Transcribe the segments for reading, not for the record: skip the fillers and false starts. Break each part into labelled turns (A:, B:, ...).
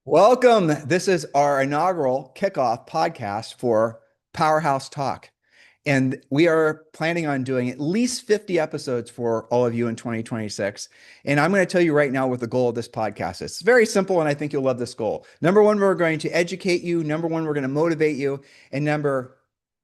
A: Welcome. This is our inaugural kickoff podcast for Powerhouse Talk. And we are planning on doing at least 50 episodes for all of you in 2026. And I'm going to tell you right now what the goal of this podcast is. It's very simple, and I think you'll love this goal. Number one, we're going to educate you. Number one, we're going to motivate you. And number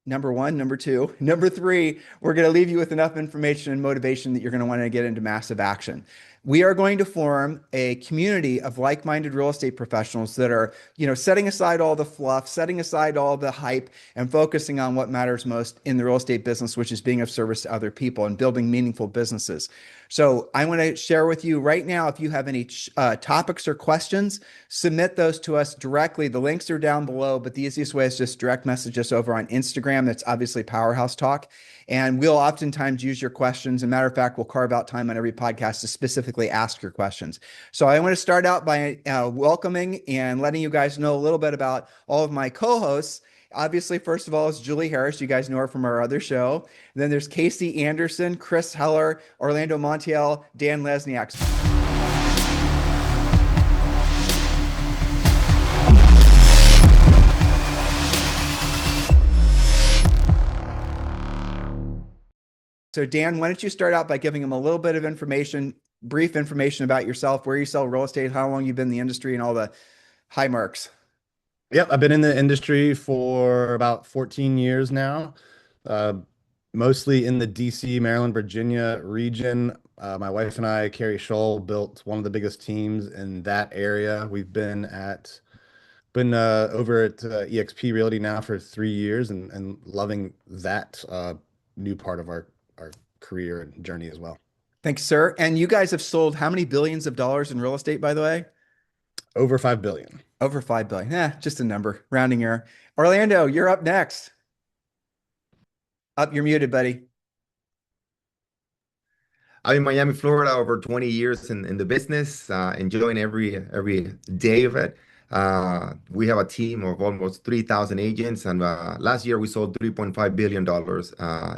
A: one, number two, number three, we're going to leave you with enough information and motivation that you're going to want to get into massive action. We are going to form a community of like-minded real estate professionals that are, setting aside all the fluff, setting aside all the hype, and focusing on what matters most in the real estate business, which is being of service to other people and building meaningful businesses. So I want to share with you right now, if you have any topics or questions, submit those to us directly. The links are down below, but the easiest way is just direct message us over on Instagram. That's obviously Powerhouse Talk. And we'll oftentimes use your questions. As a matter of fact, we'll carve out time on every podcast to specifically ask your questions. So I want to start out by welcoming and letting you guys know a little bit about all of my co-hosts. Obviously, first of all, is Julie Harris. You guys know her from our other show. And then there's Kacie Anderson, Chris Heller, Orlando Montiel, Dan Lesniak. So Dan, why don't you start out by giving them a little bit of information, brief information about yourself, where you sell real estate, how long you've been in the industry, and all the high marks.
B: Yep, I've been in the industry for about 14 years now, uh, mostly in the DC, Maryland, Virginia region. My wife and I, Carrie Scholl, built one of the biggest teams in that area. We've been over at EXP Realty now for 3 years and loving that new part of our career and journey as well.
A: Thanks, sir. And you guys have sold how many billions of dollars in real estate, by the way?
B: Over 5 billion.
A: Over 5 billion. Just a number, rounding error. Orlando, you're up next. Up, you're muted, buddy.
C: I'm in Miami, Florida, over 20 years in the business, enjoying every day of it. We have a team of almost 3,000 agents, and last year we sold $3.5 billion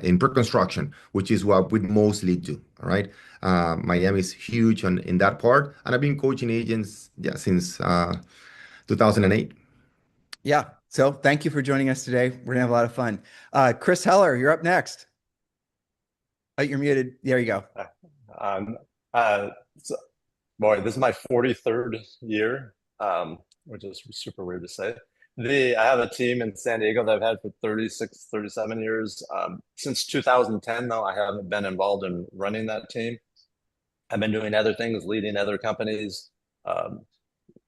C: in pre-construction, which is what we mostly do. All right. Miami is huge in that part, and I've been coaching agents since 2008.
A: Yeah. So thank you for joining us today. We're gonna have a lot of fun. Chris Heller, you're up next. Oh, you're muted. There you go.
D: Um, uh, so, Boy, this is my 43rd year, which is super weird to say. I have a team in San Diego that I've had for 36, 37 years. Since 2010, though, I haven't been involved in running that team. I've been doing other things, leading other companies,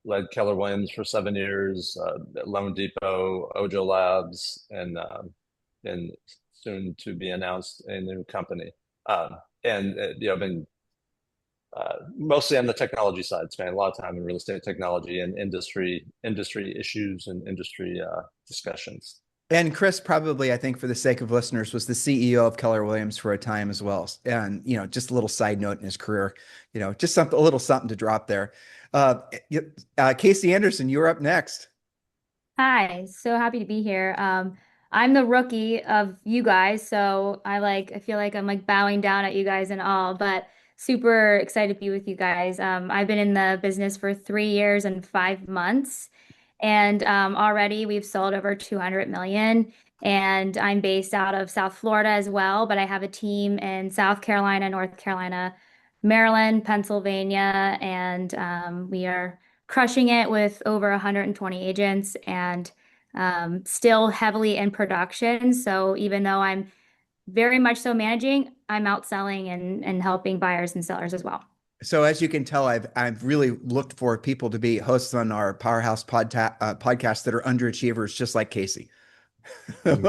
D: led Keller Williams for 7 years, Loan Depot, Ojo Labs, and soon to be announced a new company. I've been mostly on the technology side, spending a lot of time in real estate technology and industry issues and industry discussions.
A: And Chris probably, I think, for the sake of listeners, was the CEO of Keller Williams for a time as well. And just a little side note in his career, just a little something to drop there. Kacie Anderson, you're up next.
E: Hi, so happy to be here. I'm the rookie of you guys, so I feel like I'm like bowing down at you guys and all, but super excited to be with you guys. I've been in the business for 3 years and 5 months, and already we've sold over 200 million. And I'm based out of South Florida as well, but I have a team in South Carolina, North Carolina, Maryland, Pennsylvania, and we are crushing it with over 120 agents and still heavily in production. So even though I'm very much so managing, I'm outselling and helping buyers and sellers as well.
A: So as you can tell, I've really looked for people to be hosts on our Powerhouse podcast that are underachievers, just like Kacie. I'm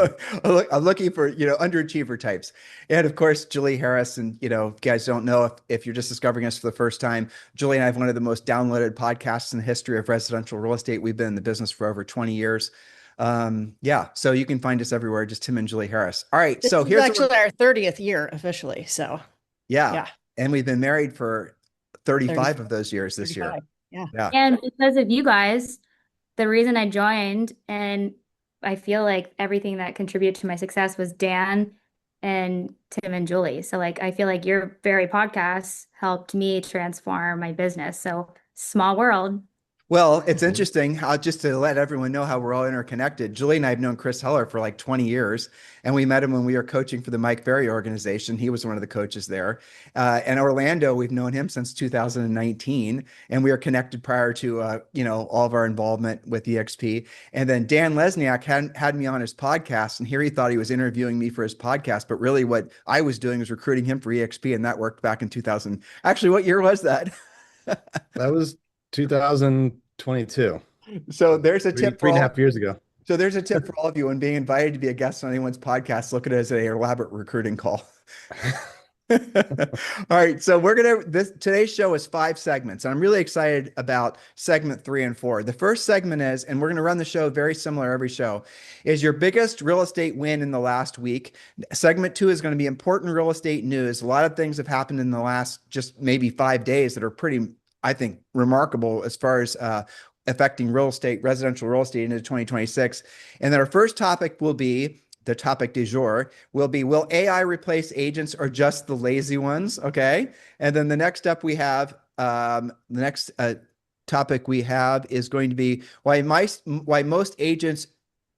A: looking for, underachiever types. And of course, Julie Harris. And, you guys don't know if you're just discovering us for the first time, Julie and I have one of the most downloaded podcasts in the history of residential real estate. We've been in the business for over 20 years. Yeah. So you can find us everywhere, just Tim and Julie Harris. All right. So
F: Here's actually our 30th year officially. So
A: yeah. And we've been married for 35 of those years this
F: 35.
A: year.
F: Yeah.
E: And because of you guys, the reason I joined, and I feel like everything that contributed to my success was Dan and Tim and Julie. So I feel like your very podcast helped me transform my business. So small world.
A: Well, it's interesting how, just to let everyone know how we're all interconnected. Julie and I have known Chris Heller for like 20 years, and we met him when we were coaching for the Mike Ferry organization. He was one of the coaches there. And Orlando, we've known him since 2019, and we were connected prior to all of our involvement with EXP. And then Dan Lesniak had me on his podcast, and here he thought he was interviewing me for his podcast, but really what I was doing was recruiting him for EXP, and that worked back in 2000. Actually, what year was that?
B: That was 2022.
A: So there's a tip for
B: Three and a
A: all.
B: half years ago.
A: So there's a tip for all of you when being invited to be a guest on anyone's podcast. Look at it as an elaborate recruiting call. All right, so today's show is 5 segments, and I'm really excited about segment 3 and 4. The first segment is, and we're going to run the show very similar every show, is your biggest real estate win in the last week. Segment 2 is going to be important real estate news. A lot of things have happened in the last just maybe 5 days that are pretty, I think, remarkable as far as affecting residential real estate into 2026. And then our first topic will be, the topic du jour will be, will AI replace agents or just the lazy ones? Okay. And then the next up we have, the next topic we have is going to be why most agents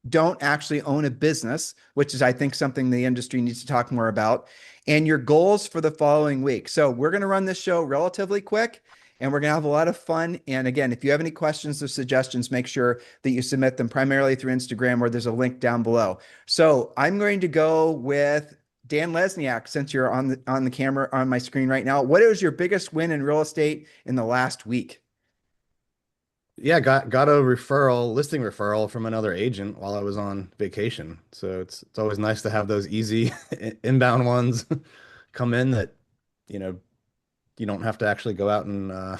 A: don't actually own a business, which is, I think, something the industry needs to talk more about, and your goals for the following week. So we're going to run this show relatively quick, and we're going to have a lot of fun. And again, if you have any questions or suggestions, make sure that you submit them primarily through Instagram, where there's a link down below. So I'm going to go with Dan Lesniak, since you're on the camera on my screen right now. What is your biggest win in real estate in the last week?
B: Yeah, got a listing referral from another agent while I was on vacation. So it's always nice to have those easy inbound ones come in that, you don't have to actually go out and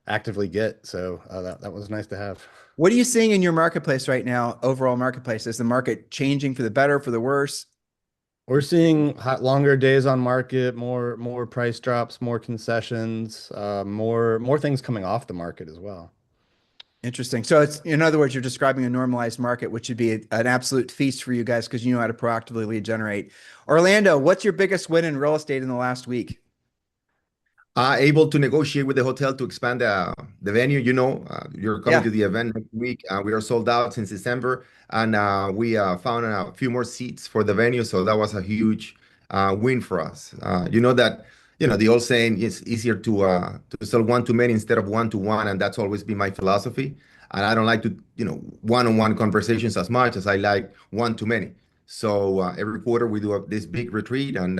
B: actively get. So that was nice to have.
A: What are you seeing in your marketplace right now, overall marketplace? Is the market changing for the better, for the worse?
B: We're seeing longer days on market, more price drops, more concessions, more things coming off the market as well.
A: Interesting. So it's, in other words, you're describing a normalized market, which would be an absolute feast for you guys because you know how to proactively lead generate. Orlando, what's your biggest win in real estate in the last week?
C: Able to negotiate with the hotel to expand the venue. You're coming to the event next week. We are sold out since December, and we found a few more seats for the venue. So that was a huge win for us. The old saying, it's easier to sell one to many instead of one to one, and that's always been my philosophy. And I don't like to, one-on-one conversations as much as I like one to many. So every quarter we do this big retreat, and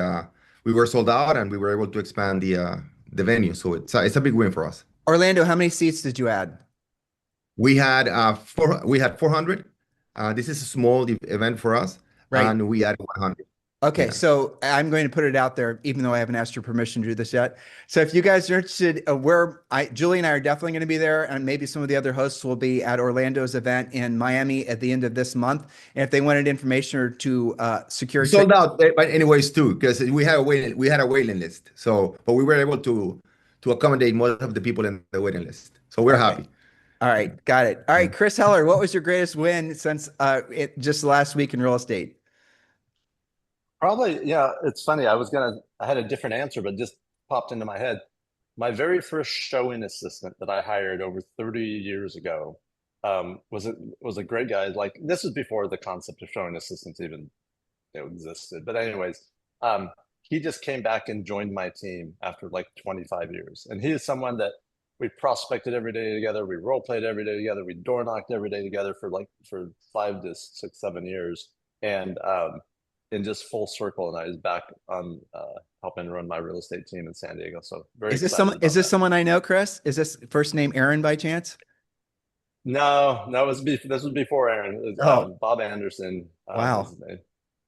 C: we were sold out, and we were able to expand the venue. So it's a big win for us.
A: Orlando, how many seats did you add?
C: We had 400. This is a small event for us,
A: right?
C: And we added 100.
A: Okay, so I'm going to put it out there, even though I haven't asked your permission to do this yet. So if you guys are interested, Julie and I are definitely going to be there, and maybe some of the other hosts will be at Orlando's event in Miami at the end of this month. And if they wanted information or to secure
C: sold out, but anyways too, because we had a waiting list. So, but we were able to accommodate most of the people in the waiting list. So we're happy.
A: All right, got it. All right, Chris Heller, what was your greatest win since just last week in real estate?
D: Probably, yeah, it's funny. I had a different answer, but just popped into my head. My very first showing assistant that I hired over 30 years ago was a great guy. Like, this was before the concept of showing assistants even existed. But anyways, he just came back and joined my team after like 25 years. And he is someone that we prospected every day together. We role played every day together. We door knocked every day together for 5 to 6, 7 years. And in just full circle, and I was back on helping run my real estate team in San Diego. So
A: is this someone I know, Chris? Is this first name Aaron by chance?
D: No, this was before Aaron. It was, Bob Anderson.
A: Wow.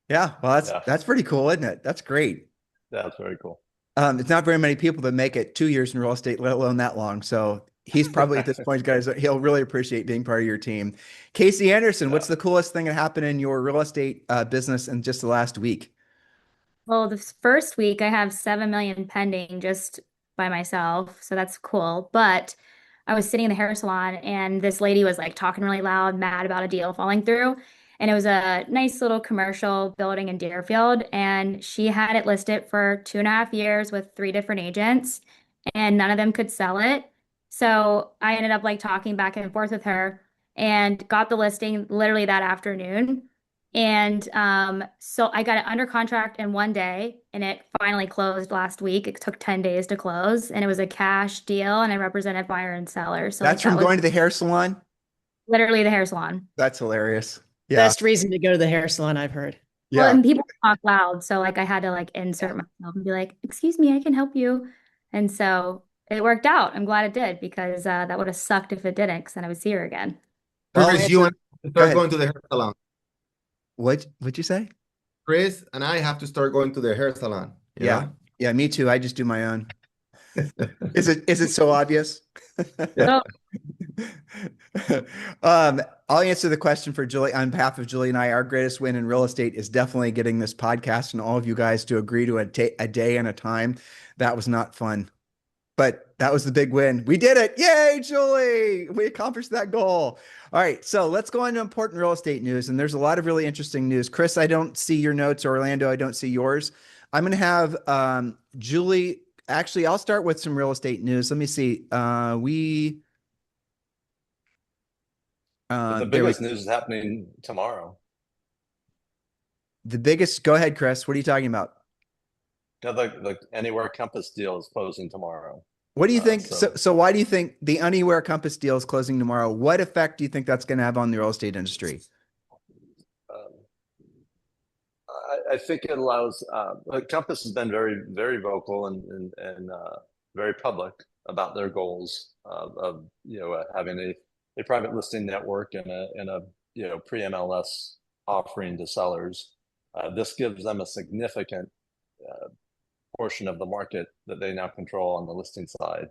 A: Yeah, well, that's pretty cool, isn't it? That's great.
D: Yeah, that's very cool.
A: It's not very many people that make it 2 years in real estate, let alone that long. So he's probably at this point, guys, he'll really appreciate being part of your team. Kacie Anderson, what's the coolest thing that happened in your real estate business in just the last week?
E: Well, this first week I have 7 million pending just by myself. So that's cool. But I was sitting in the hair salon and this lady was like talking really loud, mad about a deal falling through. And it was a nice little commercial building in Deerfield. And she had it listed for 2.5 years with 3 different agents, and none of them could sell it. So I ended up like talking back and forth with her and got the listing literally that afternoon. And so I got it under contract in 1 day and it finally closed last week. It took 10 days to close and it was a cash deal and I represented buyer and seller. So like
A: That's
E: that
A: from
E: was
A: going to the hair salon.
E: literally the hair salon.
A: That's hilarious. Yeah.
F: Best reason to go to the hair salon I've heard.
E: Well,
A: Yeah.
E: and people talk loud. So like I had to like insert myself and be like, excuse me, I can help you. And so it worked out. I'm glad it did because that would have sucked if it didn't because then I would see her again.
A: Well,
C: Chris, you and I
A: go
C: start
A: ahead.
C: going to the hair salon.
A: What'd you say?
C: Chris and I have to start going to the hair salon. you
A: Yeah.
C: know?
A: Yeah, me too. I just do my own. Is it so obvious?
C: Yeah.
A: I'll answer the question for Julie on behalf of Julie and I. Our greatest win in real estate is definitely getting this podcast and all of you guys to agree to a day and a time. That was not fun, but that was the big win. We did it. Yay, Julie. We accomplished that goal. All right. So let's go on to important real estate news. And there's a lot of really interesting news. Chris, I don't see your notes. Orlando, I don't see yours. I'm going to have Julie. Actually, I'll start with some real estate news. Let me see. The
D: biggest news is happening tomorrow.
A: Go ahead, Chris. What are you talking about?
D: Yeah, the Anywhere Compass deal is closing tomorrow.
A: What do you think?
D: So-
A: So why do you think the Anywhere Compass deal is closing tomorrow? What effect do you think that's going to have on the real estate industry?
D: I think it allows Compass has been very, very vocal and very public about their goals of having a private listing network and a pre-MLS offering to sellers. This gives them a significant portion of the market that they now control on the listing side,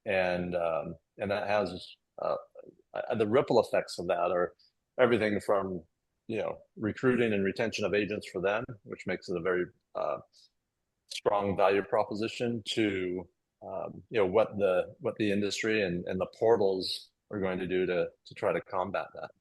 D: and that has the ripple effects of that are everything from recruiting and retention of agents for them, which makes it a very strong value proposition to what the industry and the portals are going to do to try to combat that.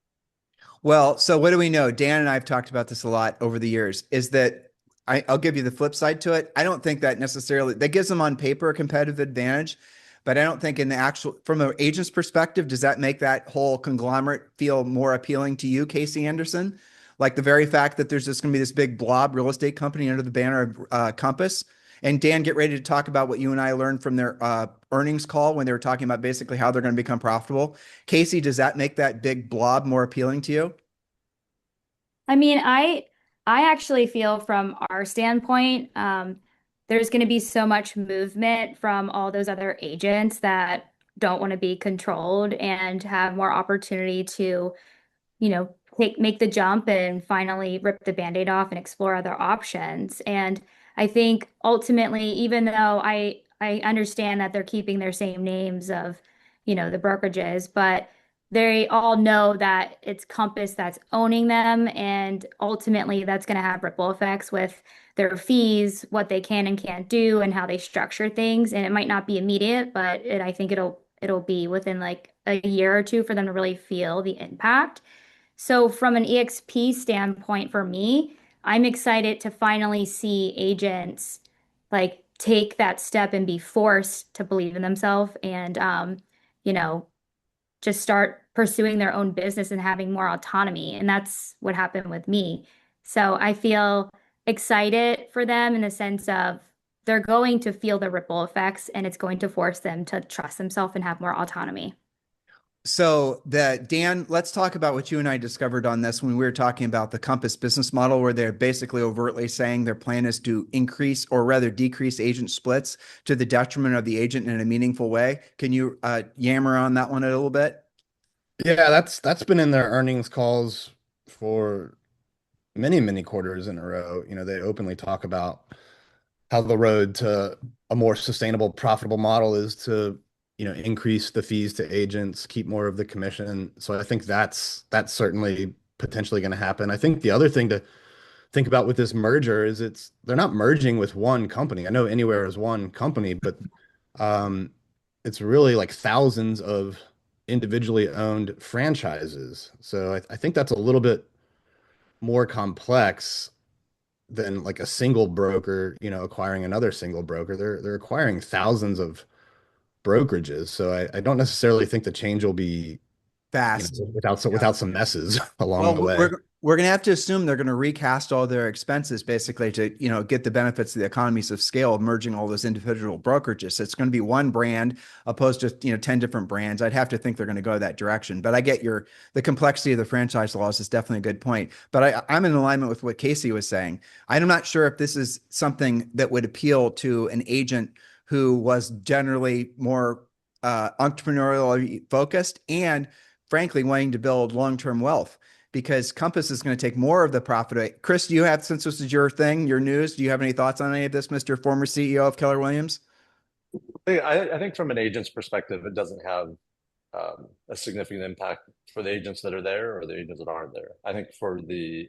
A: Well, so what do we know? Dan and I have talked about this a lot over the years, is that I'll give you the flip side to it. I don't think that necessarily that gives them on paper a competitive advantage, but I don't think in the actual, from an agent's perspective, does that make that whole conglomerate feel more appealing to you, Kacie Anderson? Like the very fact that there's just going to be this big blob real estate company under the banner of Compass. And Dan, get ready to talk about what you and I learned from their earnings call when they were talking about basically how they're going to become profitable. Kacie, does that make that big blob more appealing to you?
E: I mean, I actually feel from our standpoint, there's going to be so much movement from all those other agents that don't want to be controlled and have more opportunity to, make the jump and finally rip the Band-Aid off and explore other options. And I think ultimately, even though I understand that they're keeping their same names of, the brokerages, but they all know that it's Compass that's owning them, and ultimately that's going to have ripple effects with their fees, what they can and can't do, and how they structure things. And it might not be immediate, but I think it'll be within like a year or two for them to really feel the impact. So from an EXP standpoint, for me, I'm excited to finally see agents like take that step and be forced to believe in themselves and you know just start pursuing their own business and having more autonomy. And that's what happened with me. So I feel excited for them in the sense of they're going to feel the ripple effects and it's going to force them to trust themselves and have more autonomy.
A: So Dan, let's talk about what you and I discovered on this when we were talking about the Compass business model, where they're basically overtly saying their plan is to increase or rather decrease agent splits to the detriment of the agent in a meaningful way. Can you yammer on that one a little bit?
B: Yeah, that's been in their earnings calls for many, many quarters in a row. They openly talk about how the road to a more sustainable, profitable model is to, increase the fees to agents, keep more of the commission. So I think that's certainly potentially going to happen. I think the other thing to think about with this merger is they're not merging with one company. I know Anywhere is one company, but it's really like thousands of individually owned franchises. So I think that's a little bit more complex than like a single broker, acquiring another single broker. They're acquiring thousands of brokerages. So I don't necessarily think the change will be,
A: Fast.
B: without some messes along
A: Well,
B: the way.
A: we're going to have to assume they're going to recast all their expenses basically to, get the benefits of the economies of scale of merging all those individual brokerages. So it's going to be one brand opposed to, 10 different brands. I'd have to think they're going to go that direction. But I get the complexity of the franchise laws is definitely a good point. But I'm in alignment with what Kacie was saying. I'm not sure if this is something that would appeal to an agent who was generally more entrepreneurially focused and frankly wanting to build long-term wealth, because Compass is going to take more of the profit. Chris, do you have, since this is your thing, your news, do you have any thoughts on any of this, Mr. Former CEO of Keller Williams?
D: I think from an agent's perspective, it doesn't have a significant impact for the agents that are there or the agents that aren't there. I think for the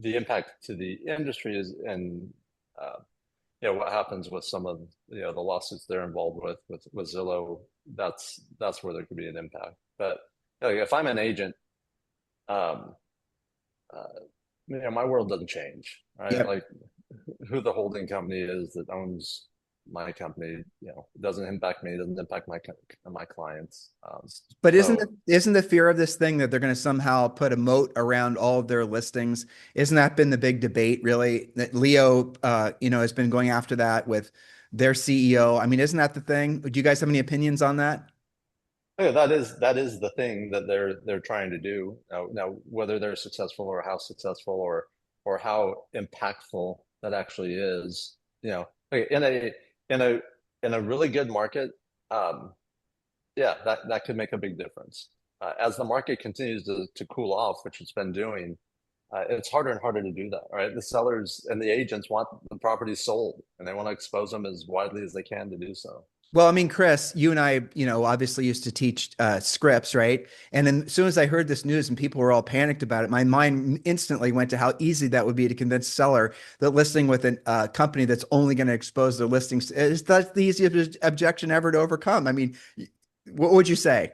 D: impact to the industry is, and what happens with some of the lawsuits they're involved with Zillow. That's where there could be an impact. But if I'm an agent, um, my world doesn't change, right?
A: Yep.
D: Like who the holding company is that owns my company, doesn't impact me, doesn't impact my clients.
A: But isn't
D: So
A: isn't the fear of this thing that they're going to somehow put a moat around all of their listings? Isn't that been the big debate, really? That Leo, has been going after that with their CEO. I mean, isn't that the thing? Do you guys have any opinions on that?
D: yeah, that is the thing that they're trying to do now. Whether they're successful or how successful or how impactful that actually is, like in a in a really good market, um, yeah, that could make a big difference. As the market continues to cool off, which it's been doing, it's harder and harder to do that, right? The sellers and the agents want the properties sold, and they want to expose them as widely as they can to do so.
A: Well, I mean, Chris, you and I, obviously used to teach scripts, right? And then as soon as I heard this news and people were all panicked about it, my mind instantly went to how easy that would be to convince a seller that listing with a company that's only going to expose their listings is that's the easiest objection ever to overcome. I mean, what would you say?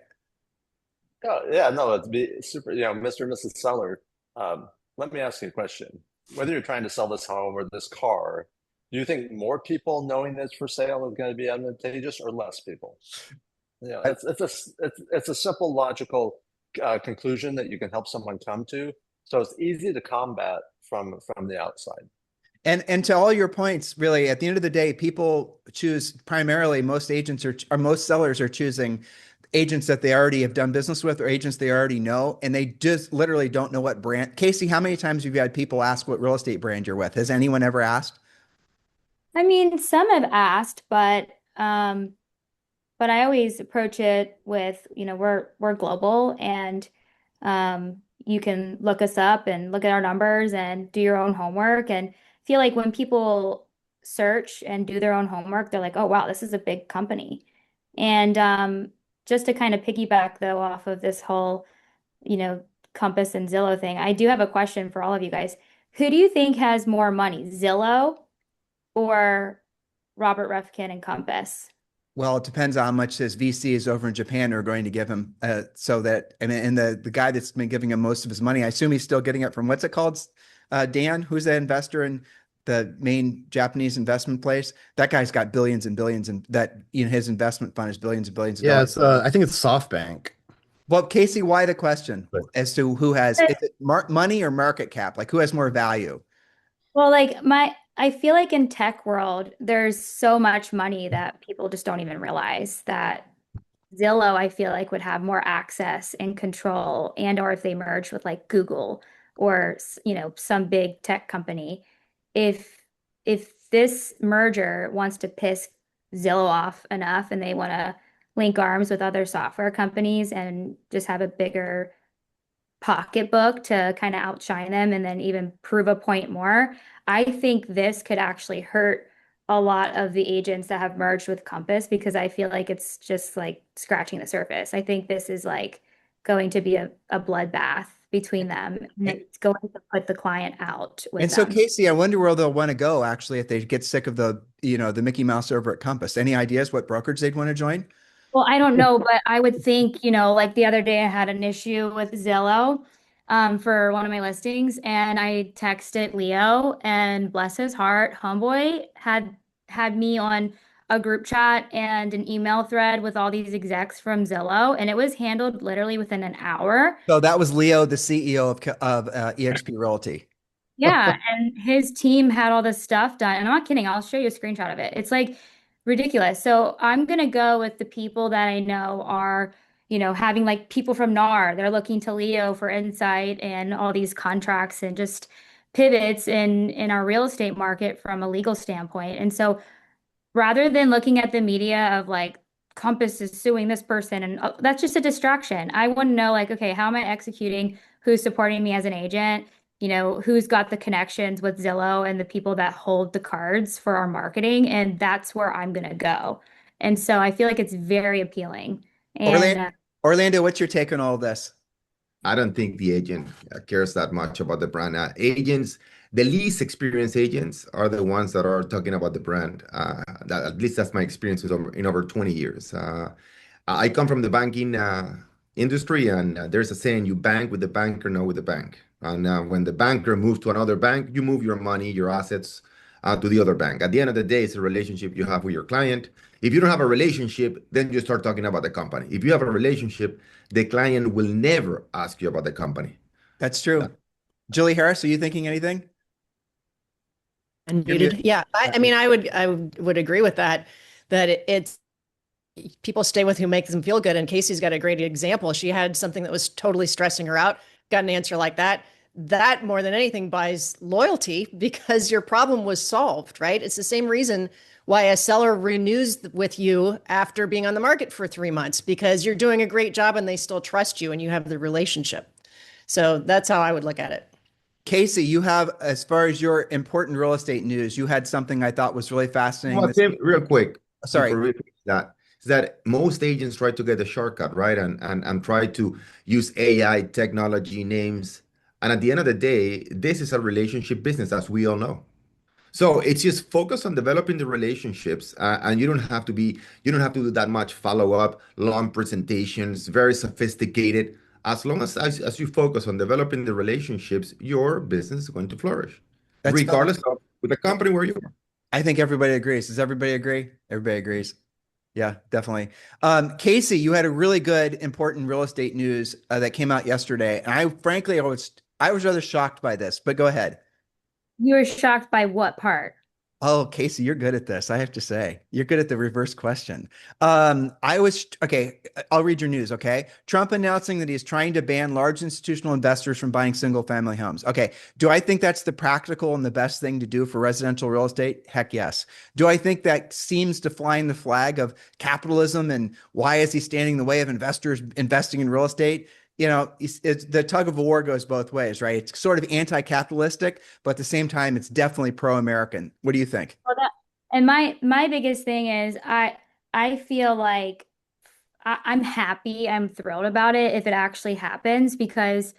D: Yeah, yeah, no, it'd be super, Mr. and Mrs. Seller. Let me ask you a question. Whether you're trying to sell this home or this car, do you think more people knowing it's for sale is going to be advantageous or less people? It's a simple logical conclusion that you can help someone come to. So it's easy to combat from the outside.
A: And to all your points, really, at the end of the day, people choose primarily, most agents or most sellers are choosing agents that they already have done business with or agents they already know, and they just literally don't know what brand. Kacie, how many times have you had people ask what real estate brand you're with? Has anyone ever asked?
E: I mean, some have asked, but I always approach it with, we're global and you can look us up and look at our numbers and do your own homework. And feel like when people search and do their own homework, they're like, oh wow, this is a big company. And just to kind of piggyback though off of this whole, you know, Compass and Zillow thing, I do have a question for all of you guys. Who do you think has more money, Zillow or Robert Refkin and Compass?
A: Well, it depends on how much his VCs over in Japan are going to give him. So that, and the guy that's been giving him most of his money, I assume he's still getting it from what's it called? Dan, who's the investor in the main Japanese investment place? That guy's got billions and billions, and that his investment fund is billions and billions of
B: Yeah,
A: dollars.
B: it's I think it's SoftBank.
A: Well, Kacie, why the question
B: But
A: as to who has, is it money or market cap? Like who has more value?
E: Well, I feel like in tech world, there's so much money that people just don't even realize that Zillow, I feel like would have more access and control, and or if they merge with like Google or some big tech company, if this merger wants to piss Zillow off enough and they want to link arms with other software companies and just have a bigger pocketbook to kind of outshine them and then even prove a point more. I think this could actually hurt a lot of the agents that have merged with Compass because I feel like it's just like scratching the surface. I think this is like going to be a bloodbath between them and it's going to put the client out with
A: And so,
E: them.
A: Kacie, I wonder where they'll want to go actually if they get sick of the Mickey Mouse over at Compass. Any ideas what brokerage they'd want to join?
E: Well, I don't know, but I would think, like the other day I had an issue with Zillow for one of my listings and I texted Leo and bless his heart, homeboy had me on a group chat and an email thread with all these execs from Zillow, and it was handled literally within an hour.
A: So that was Leo, the CEO of eXp Realty.
E: Yeah, and his team had all this stuff done. And I'm not kidding. I'll show you a screenshot of it. It's like ridiculous. So I'm gonna go with the people that I know are, having like people from NAR. They're looking to Leo for insight and all these contracts and just pivots in our real estate market from a legal standpoint. And so rather than looking at the media of like Compass is suing this person and that's just a distraction. I want to know like, okay, how am I executing? Who's supporting me as an agent? Who's got the connections with Zillow and the people that hold the cards for our marketing, and that's where I'm going to go. And so I feel like it's very appealing. And
A: Orlando, what's your take on all of this?
C: I don't think the agent cares that much about the brand. Agents, the least experienced agents are the ones that are talking about the brand. At least that's my experience in over 20 years. I come from the banking industry, and there's a saying, you bank with the banker, not with the bank. And when the banker moves to another bank, you move your money, your assets to the other bank. At the end of the day, it's a relationship you have with your client. If you don't have a relationship, then you start talking about the company. If you have a relationship, the client will never ask you about the company.
A: That's true. Julie Harris, are you thinking anything?
F: Unmuted. Yeah. I mean, I would agree with that, it's people stay with who makes them feel good. And Kacie's got a great example. She had something that was totally stressing her out, got an answer like that. That more than anything buys loyalty because your problem was solved, right? It's the same reason why a seller renews with you after being on the market for 3 months, because you're doing a great job and they still trust you and you have the relationship. So that's how I would look at it.
A: Kacie, you have, as far as your important real estate news, you had something I thought was really fascinating.
C: Well, Tim, real quick.
A: Sorry.
C: That most agents try to get a shortcut, right? And try to use AI technology names. And at the end of the day, this is a relationship business, as we all know. So it's just focus on developing the relationships, and you don't have to do that much follow-up, long presentations, very sophisticated. As long as you focus on developing the relationships, your business is going to flourish, regardless of with the company where you are.
A: I think everybody agrees. Does everybody agree? Everybody agrees. Yeah, definitely. Kacie, you had a really good, important real estate news that came out yesterday. And I was rather shocked by this, but go ahead.
E: You were shocked by what part?
A: Oh, Kacie, you're good at this. I have to say, you're good at the reverse question. Okay. I'll read your news. Okay. Trump announcing that he's trying to ban large institutional investors from buying single family homes. Okay. Do I think that's the practical and the best thing to do for residential real estate? Heck yes. Do I think that seems to fly in the flag of capitalism and why is he standing in the way of investors investing in real estate? The tug of war goes both ways, right? It's sort of anti-capitalistic, but at the same time, it's definitely pro-American. What do you think?
E: And my biggest thing is I feel like I'm happy, I'm thrilled about it if it actually happens, because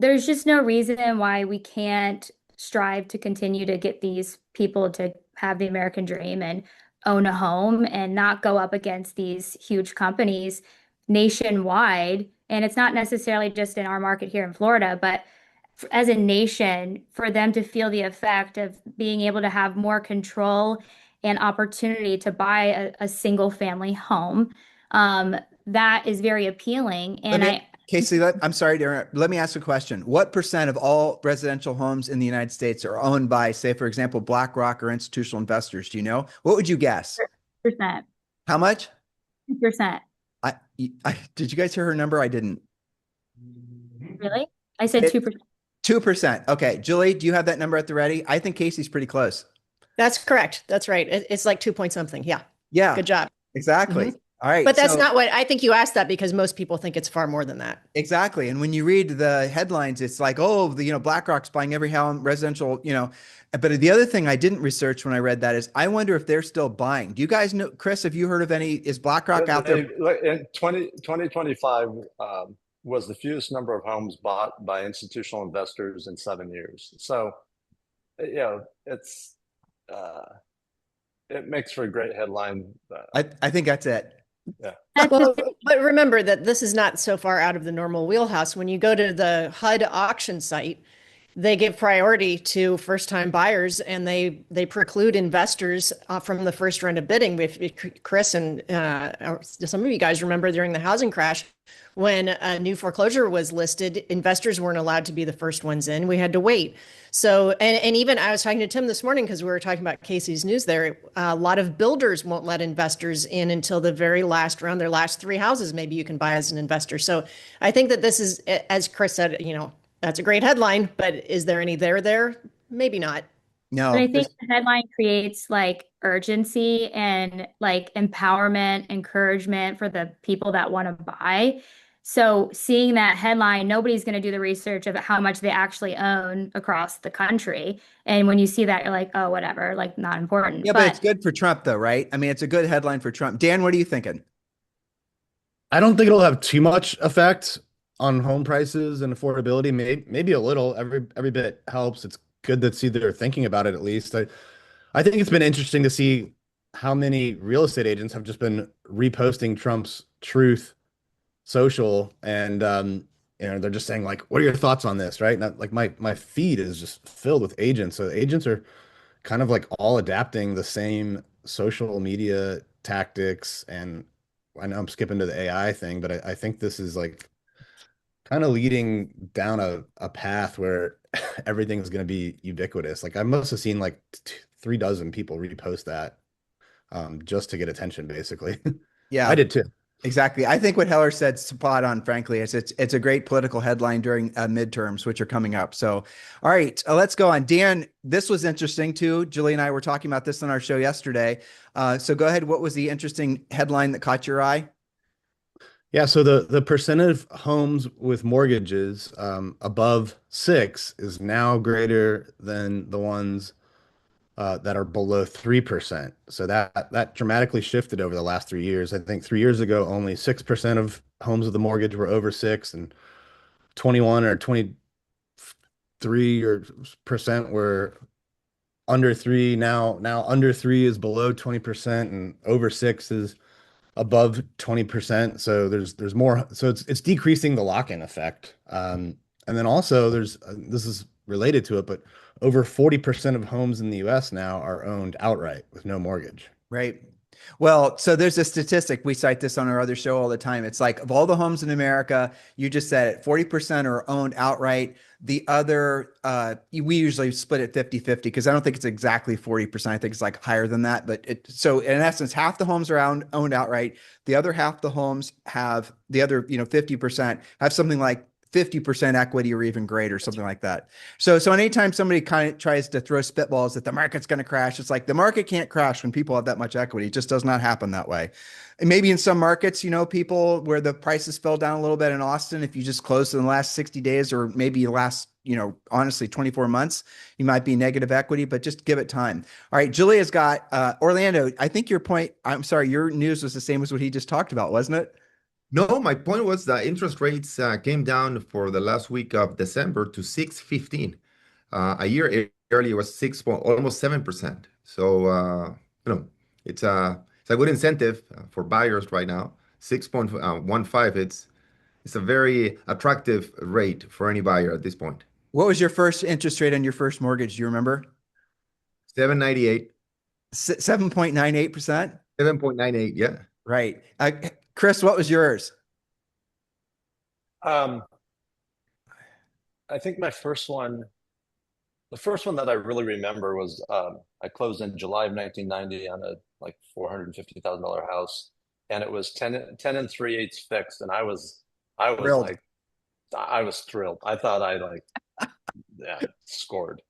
E: there's just no reason why we can't strive to continue to get these people to have the American dream and own a home and not go up against these huge companies nationwide. And it's not necessarily just in our market here in Florida, but as a nation, for them to feel the effect of being able to have more control and opportunity to buy a single family home, that is very appealing. And
A: Kacie, I'm sorry to interrupt. Let me ask a question. What percent of all residential homes in the United States are owned by, say, for example, BlackRock or institutional investors? Do you know? What would you guess?
E: 2%.
A: How much?
E: 2%.
A: Did you guys hear her number? I didn't.
E: Really? I said 2%.
A: 2%. Okay. Julie, do you have that number at the ready? I think Kacie's pretty close.
F: That's correct. That's right. It's like 2 point something. Yeah.
A: Yeah.
F: Good job.
A: Exactly.
F: Mm-hmm.
A: All right.
F: But that's not what I think you asked that because most people think it's far more than that.
A: Exactly. And when you read the headlines, it's like, oh, BlackRock's buying every home residential, But the other thing I didn't research when I read that is I wonder if they're still buying. Do you guys know, Chris, have you heard of any, is BlackRock out there?
D: In 2025 was the fewest number of homes bought by institutional investors in 7 years. So, it's, it makes for a great headline.
A: I think that's it.
D: Yeah.
F: Well, but remember that this is not so far out of the normal wheelhouse. When you go to the HUD auction site, they give priority to first-time buyers, and they preclude investors from the first round of bidding. Chris and some of you guys remember during the housing crash, when a new foreclosure was listed, investors weren't allowed to be the first ones in. We had to wait. So, and even I was talking to Tim this morning because we were talking about Kacie's news there. A lot of builders won't let investors in until the very last round, their last 3 houses, maybe you can buy as an investor. So I think that this is, as Chris said, that's a great headline, but is there any there? Maybe not.
A: No.
E: But I think the headline creates like urgency and like empowerment, encouragement for the people that want to buy. So seeing that headline, nobody's going to do the research of how much they actually own across the country. And when you see that, you're like, oh, whatever, like not important.
A: Yeah, but it's good for Trump though, right? I mean, it's a good headline for Trump. Dan, what are you thinking?
B: I don't think it'll have too much effect on home prices and affordability. Maybe a little. Every bit helps. It's good to see they're thinking about it at least. I think it's been interesting to see how many real estate agents have just been reposting Trump's Truth Social, and they're just saying like, "What are your thoughts on this?" Right? Not, like my feed is just filled with agents. So agents are kind of like all adapting the same social media tactics. And I know I'm skipping to the AI thing, but I think this is like kind of leading down a path where everything's going to be ubiquitous. Like I must have seen like 3 dozen people repost that just to get attention, basically.
A: Yeah,
B: I did too.
A: Exactly. I think what Heller said spot on, frankly, is it's a great political headline during midterms, which are coming up. So, all right, let's go on. Dan, this was interesting too. Julie and I were talking about this on our show yesterday. So go ahead. What was the interesting headline that caught your eye?
B: Yeah, so the percent of homes with mortgages above 6 is now greater than the ones that are below 3%. So that dramatically shifted over the last 3 years. I think 3 years ago, only 6% of homes with a mortgage were over 6, and 21 or 23 or percent were under 3. Now under 3 is below 20%, and over 6 is above 20%. So there's more. So it's decreasing the lock-in effect. And then also this is related to it, but over 40% of homes in the US now are owned outright with no mortgage.
A: Right. Well, so there's a statistic. We cite this on our other show all the time. It's like of all the homes in America, you just said it, 40% are owned outright. The other, we usually split it 50-50 because I don't think it's exactly 40%. I think it's like higher than that. But so in essence, half the homes are owned outright. The other half the homes have the other, 50% have something like 50% equity or even greater, something like that. So anytime somebody kind of tries to throw spitballs that the market's going to crash, it's like the market can't crash when people have that much equity. It just does not happen that way. And maybe in some markets, people where the prices fell down a little bit in Austin, if you just closed in the last 60 days or maybe the last, honestly, 24 months, you might be negative equity, but just give it time. All right. Julia's got Orlando. I think your news was the same as what he just talked about, wasn't it?
C: No, my point was that interest rates came down for the last week of December to 6.15. A year earlier was almost 7%. So it's a good incentive for buyers right now. 6.15. It's a very attractive rate for any buyer at this point.
A: What was your first interest rate on your first mortgage? Do you remember?
C: 7.98.
A: 7.98%?
C: 7.98. Yeah.
A: Right. Chris, what was yours?
D: I think the first one that I really remember was I closed in July of 1990 on a like $450,000 house, and it was 10 and 3/8 fixed, and I was
A: Thrilled.
D: like, I was thrilled. I thought scored.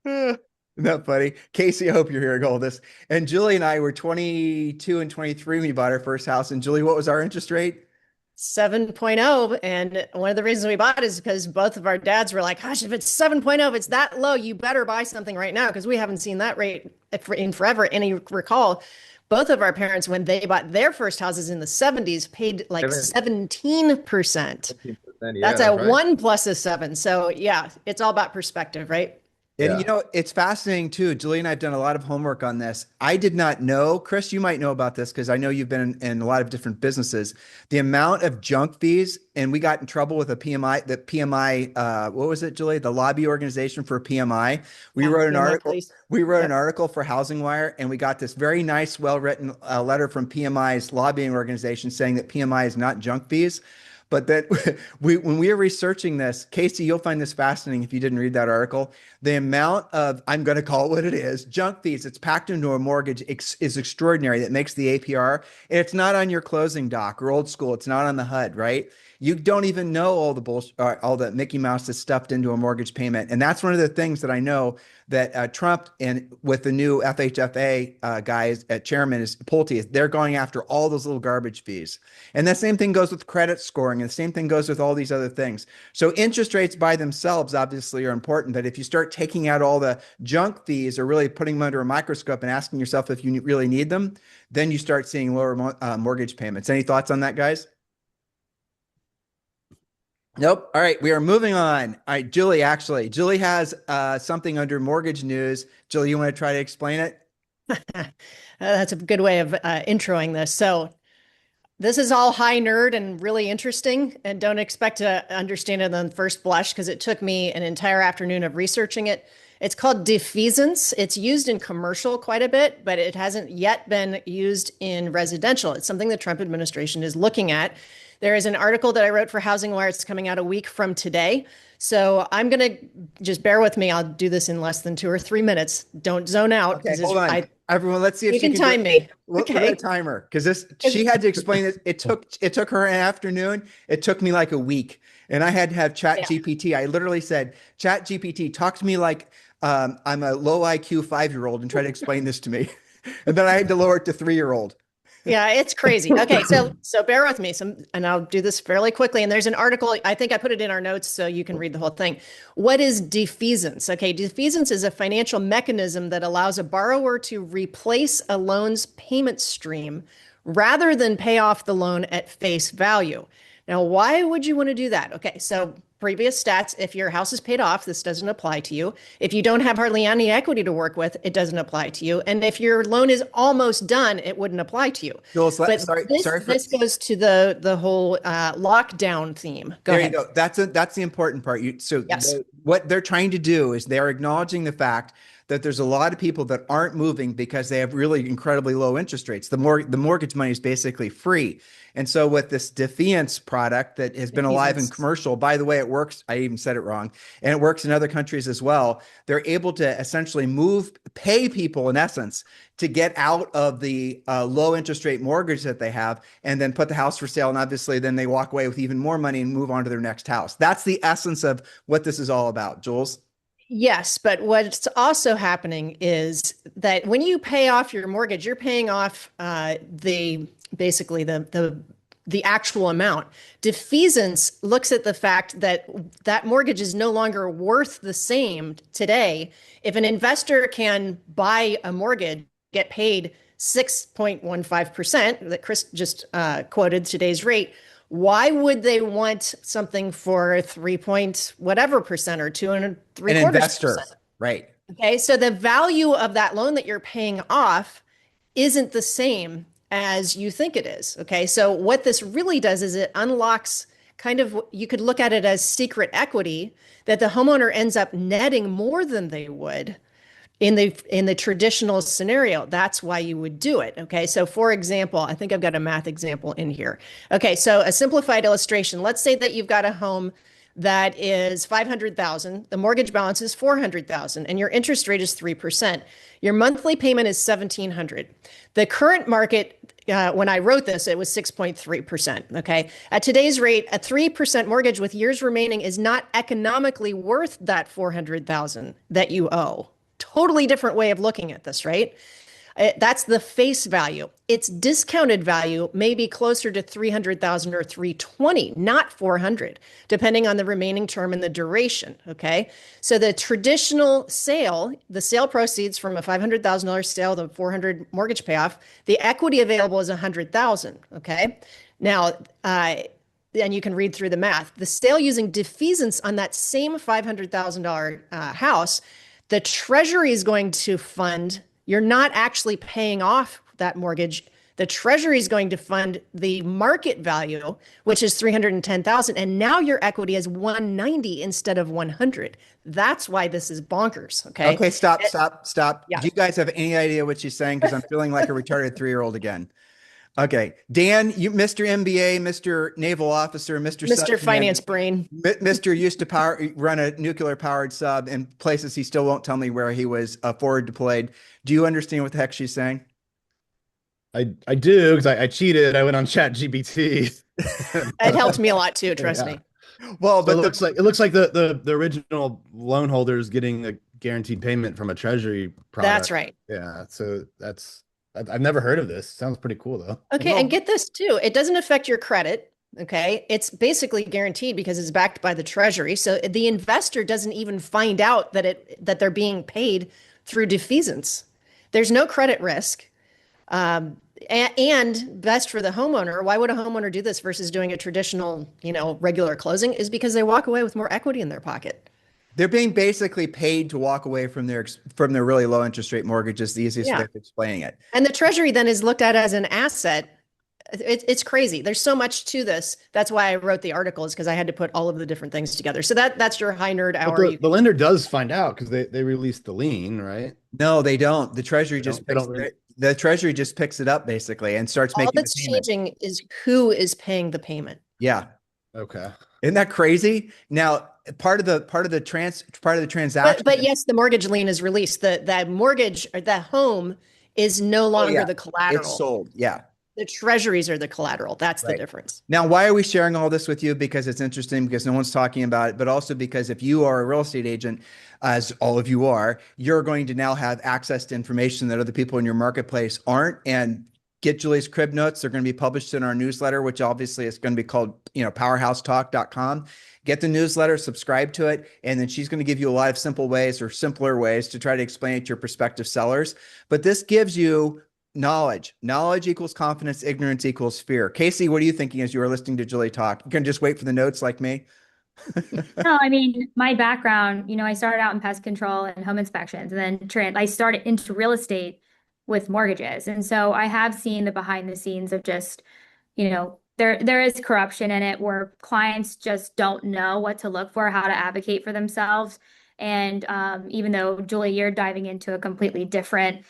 A: Isn't that funny? Kacie, I hope you're hearing all this. And Julie and I were 22 and 23 when we bought our first house. And Julie, what was our interest rate?
F: 7.0. And one of the reasons we bought it is because both of our dads were like, gosh, if it's 7.0, if it's that low, you better buy something right now, because we haven't seen that rate in forever. And you recall, both of our parents, when they bought their first houses in the 70s, paid like 17%.
C: 15%,
F: That's a right. 1 plus a 7. So yeah, it's all about perspective, right?
A: And
C: Yeah.
A: it's fascinating too. Julie and I have done a lot of homework on this. I did not know, Chris, you might know about this because I know you've been in a lot of different businesses. The amount of junk fees, and we got in trouble with a PMI, the PMI, what was it, Julie? The lobby organization for PMI. We wrote an
F: PMI
A: article.
F: police.
A: We wrote an
F: Yep.
A: article for Housing Wire, and we got this very nice, well-written letter from PMI's lobbying organization saying that PMI is not junk fees. But that when we were researching this, Kacie, you'll find this fascinating if you didn't read that article. The amount of, I'm going to call it what it is, junk fees it's packed into a mortgage is extraordinary. That makes the APR. And it's not on your closing doc or old school. It's not on the HUD, right? You don't even know all the bullshit, all the Mickey Mouse that's stuffed into a mortgage payment. And that's one of the things that I know that Trump and with the new FHFA guys at chairman is Pulte, they're going after all those little garbage fees. And the same thing goes with credit scoring. And the same thing goes with all these other things. So interest rates by themselves obviously are important. But if you start taking out all the junk fees or really putting them under a microscope and asking yourself if you really need them, then you start seeing lower mortgage payments. Any thoughts on that, guys? Nope. All right, we are moving on. All right, Julie, Julie has something under mortgage news. Julie, you want to try to explain it?
F: That's a good way of introing this. So this is all high nerd and really interesting, and don't expect to understand it on first blush because it took me an entire afternoon of researching it. It's called defeasance. It's used in commercial quite a bit, but it hasn't yet been used in residential. It's something the Trump administration is looking at. There is an article that I wrote for Housing Wire. It's coming out a week from today. So I'm going to just bear with me. I'll do this in less than 2 or 3 minutes. Don't zone out.
A: Okay, hold on. Everyone, let's see if
F: you can
A: can
F: time me.
A: Look
F: Okay.
A: at a timer because she had to explain it. It took her an afternoon. It took me like a week, and I had to have Chat GPT. I literally said, Chat GPT, talk to me like I'm a low IQ 5-year-old and try to explain this to me, and then I had to lower it to 3-year-old.
F: Yeah, it's crazy. Okay, so bear with me. And I'll do this fairly quickly. And there's an article, I think I put it in our notes so you can read the whole thing. What is defeasance? Okay, defeasance is a financial mechanism that allows a borrower to replace a loan's payment stream rather than pay off the loan at face value. Now, why would you want to do that? Okay, so previous stats, if your house is paid off, this doesn't apply to you. If you don't have hardly any equity to work with, it doesn't apply to you. And if your loan is almost done, it wouldn't apply to you.
A: Jules,
F: But this goes to the whole lockdown theme. Go ahead.
A: You go. That's the important part.
F: Yes.
A: What they're trying to do is they're acknowledging the fact that there's a lot of people that aren't moving because they have really incredibly low interest rates. The mortgage money is basically free. And so with this Defeasance product that has been alive in commercial, by the way, it works. I even said it wrong. And it works in other countries as well. They're able to essentially pay people in essence to get out of the low interest rate mortgage that they have and then put the house for sale. And obviously then they walk away with even more money and move on to their next house. That's the essence of what this is all about. Jules?
F: Yes, but what's also happening is that when you pay off your mortgage, you're paying off basically the actual amount. Defeasance looks at the fact that that mortgage is no longer worth the same today. If an investor can buy a mortgage, get paid 6.15% that Chris just quoted today's rate, why would they want something for 3 point whatever percent or 2.75%?
A: An investor, right?
F: Okay, so the value of that loan that you're paying off isn't the same as you think it is. Okay, so what this really does is it unlocks kind of, you could look at it as secret equity that the homeowner ends up netting more than they would in the traditional scenario. That's why you would do it. Okay, so for example, I think I've got a math example in here. Okay, so a simplified illustration. Let's say that you've got a home that is $500,000, the mortgage balance is $400,000, and your interest rate is 3%. Your monthly payment is $1,700. The current market, when I wrote this, it was 6.3%. Okay, at today's rate, a 3% mortgage with years remaining is not economically worth that $400,000 that you owe. Totally different way of looking at this, right? That's the face value. Its discounted value may be closer to 300,000 or 320, not 400, depending on the remaining term and the duration. Okay, so the traditional sale, the sale proceeds from a $500,000 sale, the 400 mortgage payoff, the equity available is 100,000. Okay, now. And you can read through the math. The sale using defeasance on that same $500,000 house The Treasury is going to fund, you're not actually paying off that mortgage. The Treasury is going to fund the market value, which is 310,000, and now your equity is 190 instead of 100. That's why this is bonkers. Okay.
A: Okay, stop.
F: Yeah.
A: Do you guys have any idea what she's saying? Because I'm feeling like a retarded 3-year-old again. Okay, Dan, you, Mr. MBA, Mr. Naval Officer,
F: Mr. Finance Brain.
A: Mr. used to run a nuclear powered sub in places he still won't tell me where he was forward deployed. Do you understand what the heck she's saying?
B: I do, because I cheated. I went on ChatGPT.
F: It helped me a lot too, trust me.
A: Well, but
B: it looks like the original loan holder is getting a guaranteed payment from a Treasury product.
F: That's right.
B: Yeah. So I've never heard of this. Sounds pretty cool though.
F: Okay, and get this too. It doesn't affect your credit. Okay, it's basically guaranteed because it's backed by the Treasury. So the investor doesn't even find out that they're being paid through defeasance. There's no credit risk. And best for the homeowner. Why would a homeowner do this versus doing a traditional, regular closing? Is because they walk away with more equity in their pocket.
A: they're being basically paid to walk away from their really low interest rate mortgages. The easiest way of explaining it.
F: And the Treasury then is looked at as an asset. It's crazy. There's so much to this. That's why I wrote the article, is because I had to put all of the different things together. So that's your high nerd hour.
B: The lender does find out because they released the lien, right?
A: No, they don't. The Treasury the Treasury just picks it up basically and starts making.
F: All that's changing is who is paying the payment.
A: Yeah.
B: Okay.
A: Isn't that crazy? Now, part of the transaction.
F: But yes, the mortgage lien is released. That mortgage or that home is no longer the collateral.
A: It's sold. Yeah.
F: The treasuries are the collateral. That's the difference.
A: Now, why are we sharing all this with you? Because it's interesting, because no one's talking about it, but also because if you are a real estate agent, as all of you are, you're going to now have access to information that other people in your marketplace aren't. And get Julie's crib notes. They're going to be published in our newsletter, which obviously is going to be called, PowerHouseTalk.com. Get the newsletter, subscribe to it, and then she's going to give you a lot of simple ways or simpler ways to try to explain it to your prospective sellers. But this gives you knowledge. Knowledge equals confidence. Ignorance equals fear. Kacie, what are you thinking as you are listening to Julie talk? You can just wait for the notes like me.
E: No, I mean, my background, I started out in pest control and home inspections, and then I started into real estate with mortgages. And so I have seen the behind the scenes of just, there is corruption in it where clients just don't know what to look for, how to advocate for themselves. And even though, Julie, you're diving into a completely different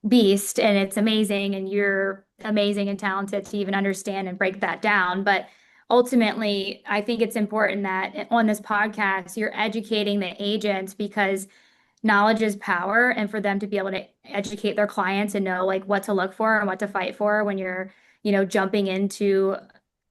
E: beast, and it's amazing, and you're amazing and talented to even understand and break that down. But ultimately, I think it's important that on this podcast, you're educating the agents, because knowledge is power, and for them to be able to educate their clients and know what to look for and what to fight for when you're, jumping into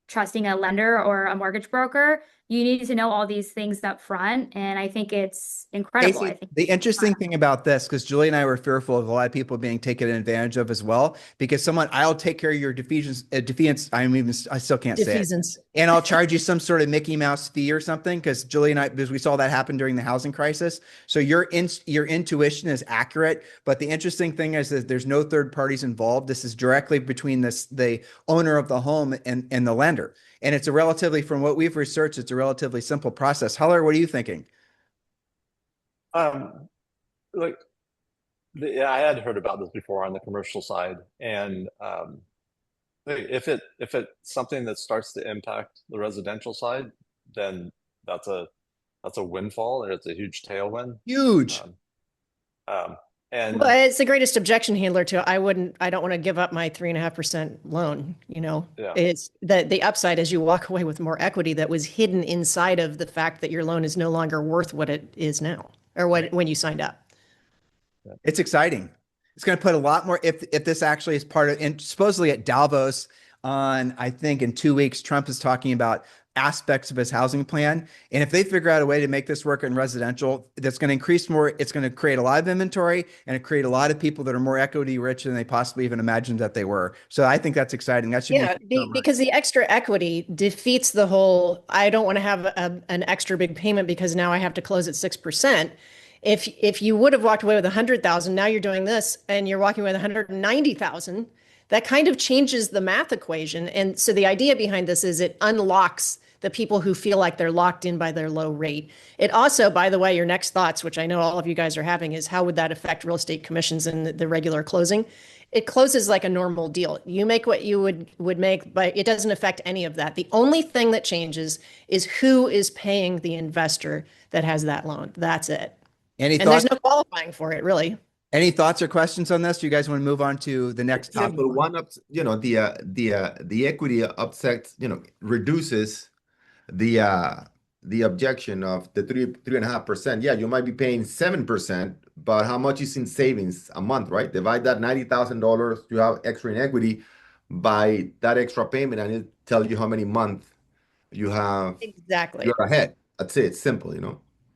E: trusting a lender or a mortgage broker, you need to know all these things up front. And I think it's incredible.
A: Kacie, the interesting thing about this, because Julie and I were fearful of a lot of people being taken advantage of as well, because I'll take care of your defeasance, I still can't say it. And I'll charge you some sort of Mickey Mouse fee or something, because Julie and I, because we saw that happen during the housing crisis. So your intuition is accurate. But the interesting thing is that there's no third parties involved. This is directly between the owner of the home and the lender. And it's from what we've researched, it's a relatively simple process. Heller, what are you thinking?
D: I had heard about this before on the commercial side, and if it's something that starts to impact the residential side, then that's a windfall, and it's a huge tailwind.
A: Huge.
F: Well, it's the greatest objection handler to I don't want to give up my 3.5% loan. It's the upside is you walk away with more equity that was hidden inside of the fact that your loan is no longer worth what it is now, or when you signed up.
A: It's exciting. It's going to put a lot more, if this actually is part of, and supposedly at Davos I think in 2 weeks, Trump is talking about aspects of his housing plan. And if they figure out a way to make this work in residential, that's going to increase more, it's going to create a lot of inventory and it create a lot of people that are more equity rich than they possibly even imagined that they were. So I think that's exciting. That should
F: because the extra equity defeats the whole, I don't want to have an extra big payment because now I have to close at 6%. If you would have walked away with 100,000, now you're doing this and you're walking away with 190,000, that kind of changes the math equation. And so the idea behind this is it unlocks the people who feel like they're locked in by their low rate. It also, by the way, your next thoughts, which I know all of you guys are having, is how would that affect real estate commissions in the regular closing? It closes like a normal deal. You make what you would make, but it doesn't affect any of that. The only thing that changes is who is paying the investor that has that loan. That's it.
A: Any
F: And there's
A: thoughts?
F: no qualifying for it, really.
A: Any thoughts or questions on this? Do you guys want to move on to the next topic?
C: Simple one up, the equity upset, reduces the objection of the 3.5%. Yeah, you might be paying 7%, but how much is in savings a month, right? Divide that $90,000 you have extra in equity by that extra payment, and it tells you how many months you have.
F: Exactly.
C: You're ahead. That's it. It's simple.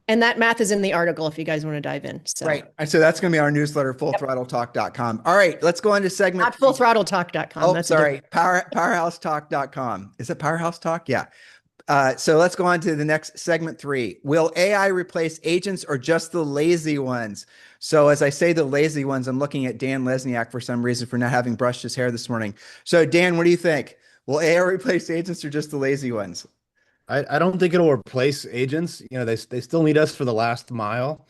F: And that math is in the article if you guys want to dive in. So.
A: Right. And so that's going to be our newsletter, fullthrottletalk.com. All right, let's go into segment.
F: Not fullthrottletalk.com.
A: Oh,
F: that's
A: sorry. PowerHouseTalk.com. Is it Powerhouse Talk? Yeah. So let's go on to the next segment 3. Will AI replace agents or just the lazy ones? So as I say the lazy ones, I'm looking at Dan Lesniak for some reason for not having brushed his hair this morning. So Dan, what do you think? Will AI replace agents or just the lazy ones?
B: I don't think it'll replace agents. They still need us for the last mile.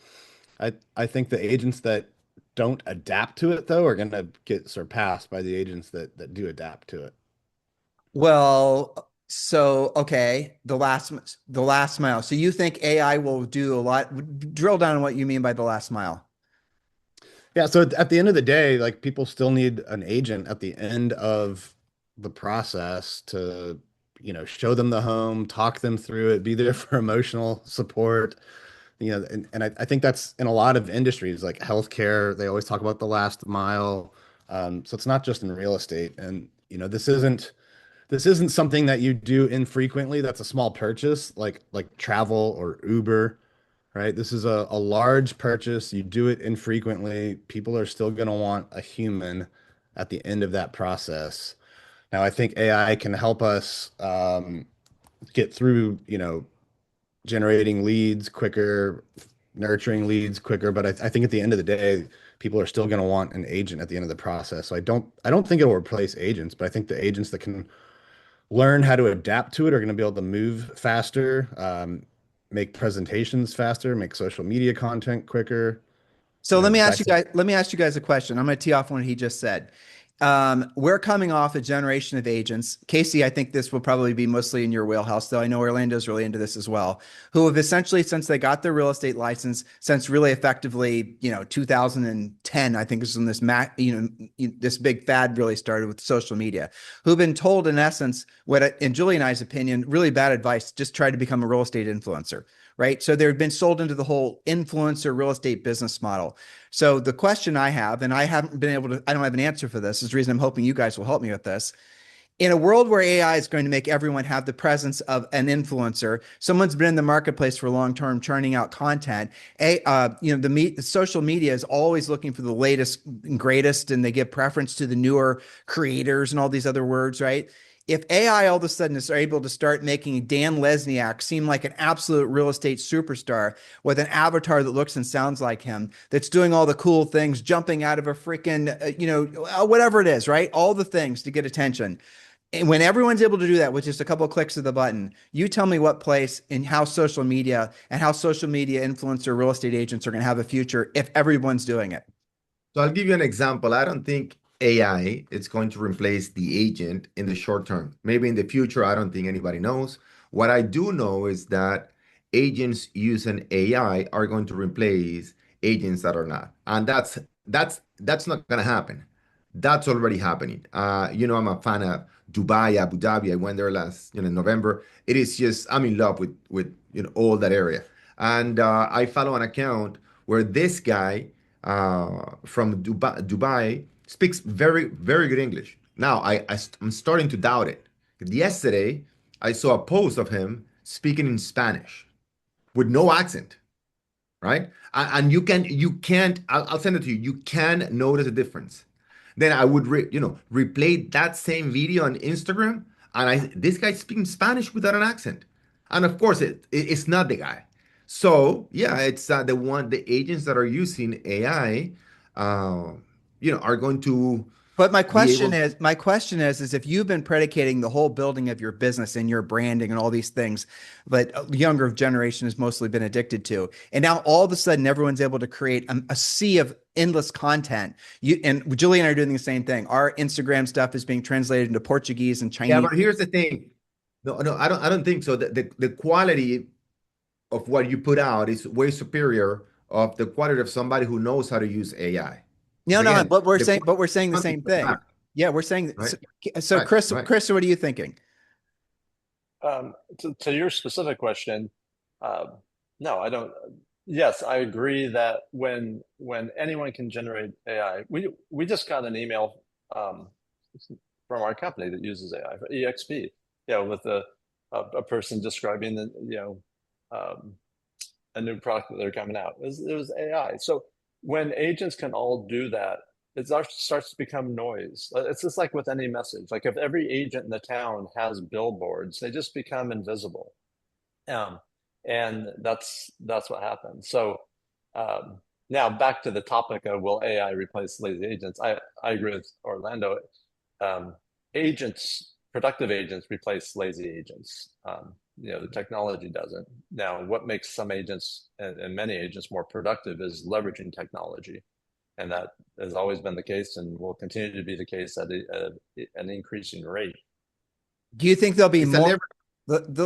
B: I think the agents that don't adapt to it, though, are going to get surpassed by the agents that do adapt to it.
A: Well, so okay, the last mile. So you think AI will do a lot? Drill down on what you mean by the last mile.
B: Yeah. So at the end of the day, like, people still need an agent at the end of the process to show them the home, talk them through it, be there for emotional support. And I think that's in a lot of industries like healthcare. They always talk about the last mile. So it's not just in real estate. And this isn't something that you do infrequently. That's a small purchase, like travel or Uber, right? This is a large purchase. You do it infrequently. People are still going to want a human at the end of that process. Now, I think AI can help us get through, generating leads quicker, nurturing leads quicker. But I think at the end of the day, people are still going to want an agent at the end of the process. So I don't think it will replace agents, but I think the agents that can learn how to adapt to it are going to be able to move faster, make presentations faster, make social media content quicker.
A: So let me ask you guys a question. I'm going to tee off what he just said. We're coming off a generation of agents. Kacie, I think this will probably be mostly in your wheelhouse, though I know Orlando's really into this as well, who have essentially, since they got their real estate license, since really effectively, 2010, I think is when this big fad really started with social media, who've been told, in essence, what, in Julie and I's opinion, really bad advice, just try to become a real estate influencer. Right. So they've been sold into the whole influencer real estate business model. So the question I have, and I don't have an answer for this. Is the reason I'm hoping you guys will help me with this. In a world where AI is going to make everyone have the presence of an influencer, someone's been in the marketplace for long term, churning out content. The social media is always looking for the latest and greatest, and they give preference to the newer creators and all these other words, right? If AI all of a sudden is able to start making Dan Lesniak seem like an absolute real estate superstar with an avatar that looks and sounds like him, that's doing all the cool things, jumping out of a freaking, whatever it is, right? All the things to get attention. And when everyone's able to do that with just a couple of clicks of the button, you tell me what place and how social media influencer real estate agents are going to have a future if everyone's doing it.
C: So I'll give you an example. I don't think AI is going to replace the agent in the short term. Maybe in the future, I don't think anybody knows. What I do know is that agents using AI are going to replace agents that are not. And that's not going to happen. That's already happening. I'm a fan of Dubai, Abu Dhabi. I went there last, November. It is just, I'm in love with all that area. And I follow an account where this guy from Dubai speaks very, very good English. Now, I'm starting to doubt it. Yesterday, I saw a post of him speaking in Spanish with no accent, right? And you can't, I'll send it to you. You can notice a difference. Then I would, replay that same video on Instagram, and this guy speaking Spanish without an accent. And of course, it's not the guy. So yeah, it's the agents that are using AI, are going to
A: But my
C: be able
A: question is if you've been predicating the whole building of your business and your branding and all these things that a younger generation has mostly been addicted to, and now all of a sudden everyone's able to create a sea of endless content. You and Julie and I are doing the same thing. Our Instagram stuff is being translated into Portuguese and Chinese.
C: Yeah, but here's the thing. No, I don't think so. The quality of what you put out is way superior of the quality of somebody who knows how to use AI.
A: No,
C: Because
A: no,
C: again,
A: but we're
C: the
A: saying,
C: quality
A: but we're saying the
C: of
A: same
C: content doesn't
A: thing.
C: matter,
A: Yeah, we're saying
C: right?
A: so
C: Right,
A: Chris,
C: right.
A: Chris, what are you thinking?
D: To your specific question, no, I don't. Yes, I agree that when anyone can generate AI, we just got an email from our company that uses AI for EXP, with a person describing a new product that they're coming out. It was AI. So when agents can all do that, it starts to become noise. It's just like with any message. Like if every agent in the town has billboards, they just become invisible. And that's what happens. So now back to the topic of will AI replace lazy agents? I agree with Orlando. Productive agents replace lazy agents. The technology doesn't. Now, what makes some agents and many agents more productive is leveraging technology. And that has always been the case and will continue to be the case at an increasing rate.
A: Do you think there'll be
C: It's a
A: more?
C: lever.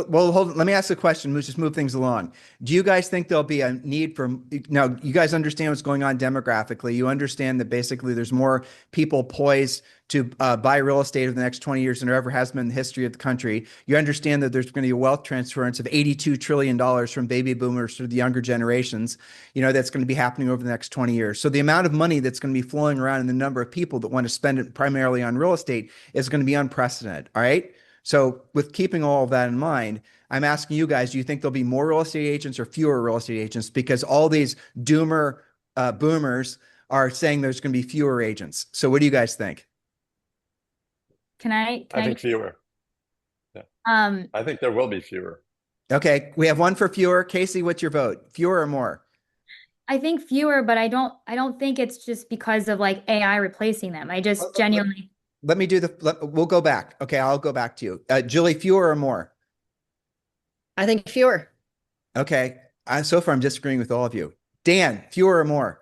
A: Well, hold on. Let me ask a question. Let's just move things along. Do you guys think there'll be a need for now? You guys understand what's going on demographically. You understand that basically there's more people poised to buy real estate over the next 20 years than there ever has been in the history of the country. You understand that there's going to be a wealth transference of $82 trillion from baby boomers to the younger generations. That's going to be happening over the next 20 years. So the amount of money that's going to be flowing around and the number of people that want to spend it primarily on real estate is going to be unprecedented. All right. So with keeping all of that in mind, I'm asking you guys, do you think there'll be more real estate agents or fewer real estate agents? Because all these boomers are saying there's going to be fewer agents. So what do you guys think?
D: I think fewer. Yeah. I think there will be fewer.
A: Okay. We have one for fewer. Kacie, what's your vote? Fewer or more?
E: I think fewer, but I don't think it's just because of like AI replacing them. I just genuinely.
A: Let me we'll go back. Okay, I'll go back to you. Julie, fewer or more?
F: I think fewer.
A: Okay. So far, I'm disagreeing with all of you. Dan, fewer or more?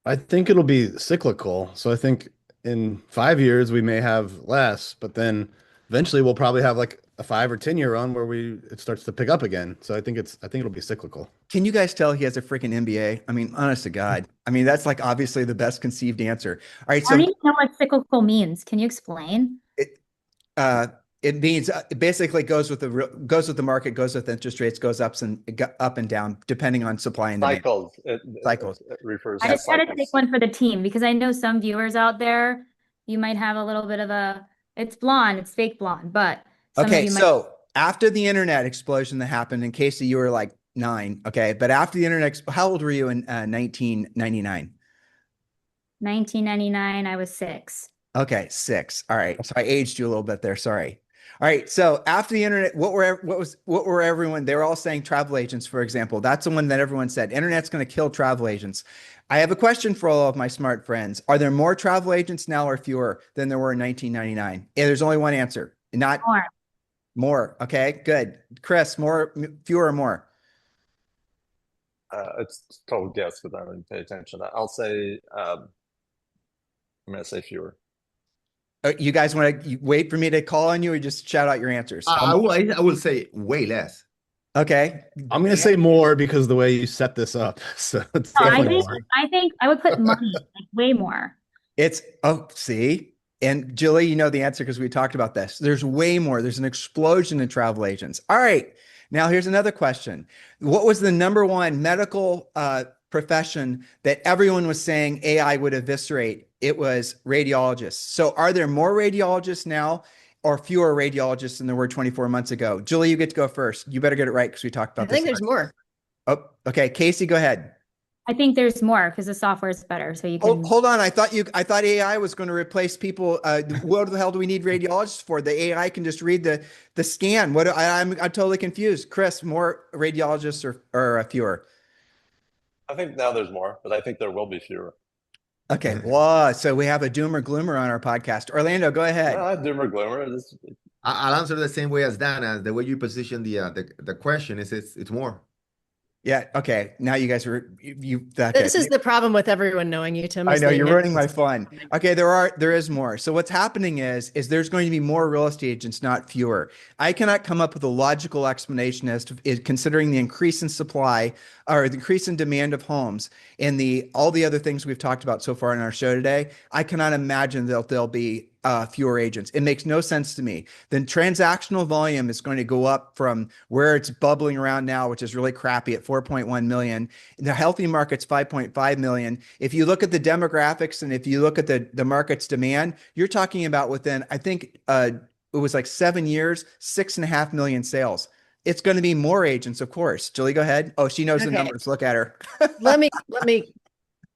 B: I think it'll be cyclical. So I think in 5 years we may have less, but then eventually we'll probably have like a 5 or 10 year run where it starts to pick up again. So I think it'll be cyclical.
A: Can you guys tell he has a freaking MBA? I mean, honest to God. I mean, that's like obviously the best conceived answer. All right.
E: I don't even know what cyclical means. Can you explain?
A: It means it basically goes with the market, goes with interest rates, goes up and down depending on supply and demand.
D: Cycles. It refers
E: I
D: to
E: just had to
D: cycles.
E: take one for the team because I know some viewers out there, you might have a little bit of it's blonde, it's fake blonde, but some of
A: Okay,
E: you might.
A: so after the internet explosion that happened, in Kacie, you were like 9, okay, but after the internet, how old were you in 1999?
E: 1999, I was 6.
A: Okay, 6. All right, so I aged you a little bit there. Sorry. All right, so after the internet, what were everyone? They were all saying travel agents, for example. That's the one that everyone said. Internet's going to kill travel agents. I have a question for all of my smart friends. Are there more travel agents now or fewer than there were in 1999? Yeah, there's only one answer. Not
E: More.
A: more. Okay, good. Chris, fewer or more?
D: It's total guess because I didn't pay attention. I'll say I'm going to say fewer.
A: You guys want to wait for me to call on you or just shout out your answers?
C: I will say way less.
A: Okay.
B: I'm going to say more because of the way you set this up. So it's definitely more.
E: I think I would put money, like way more.
A: See? And Julie, you know the answer because we talked about this. There's way more. There's an explosion in travel agents. All right. Now here's another question. What was the number one medical profession that everyone was saying AI would eviscerate? It was radiologists. So are there more radiologists now or fewer radiologists than there were 24 months ago? Julie, you get to go first. You better get it right because we talked about this.
F: I think there's more.
A: Oh, okay. Kacie, go ahead.
E: I think there's more because the software is better. So you can
A: hold on. I thought AI was going to replace people. What the hell do we need radiologists for? The AI can just read the scan. I'm totally confused. Chris, more radiologists or fewer?
D: I think now there's more, but I think there will be fewer.
A: Okay. Well, so we have a doomer gloomer on our podcast. Orlando, go ahead.
D: Doomer gloomer.
C: I'll answer the same way as Dan. As the way you position the question is, it's more.
A: Yeah. Okay. Now you guys are okay.
F: This is the problem with everyone knowing you, Tim.
A: I
F: is
A: know
F: they
A: you're
F: never-
A: ruining my fun. Okay, there is more. So what's happening is there's going to be more real estate agents, not fewer. I cannot come up with a logical explanation as to considering the increase in supply or the increase in demand of homes and all the other things we've talked about so far in our show today. I cannot imagine that there'll be fewer agents. It makes no sense to me. Then transactional volume is going to go up from where it's bubbling around now, which is really crappy at 4.1 million. The healthy market's 5.5 million. If you look at the demographics and if you look at the market's demand, you're talking about within, I think it was like 7 years, 6.5 million sales. It's going to be more agents, of course. Julie, go ahead. Oh, she knows the numbers. Look at her.
F: let me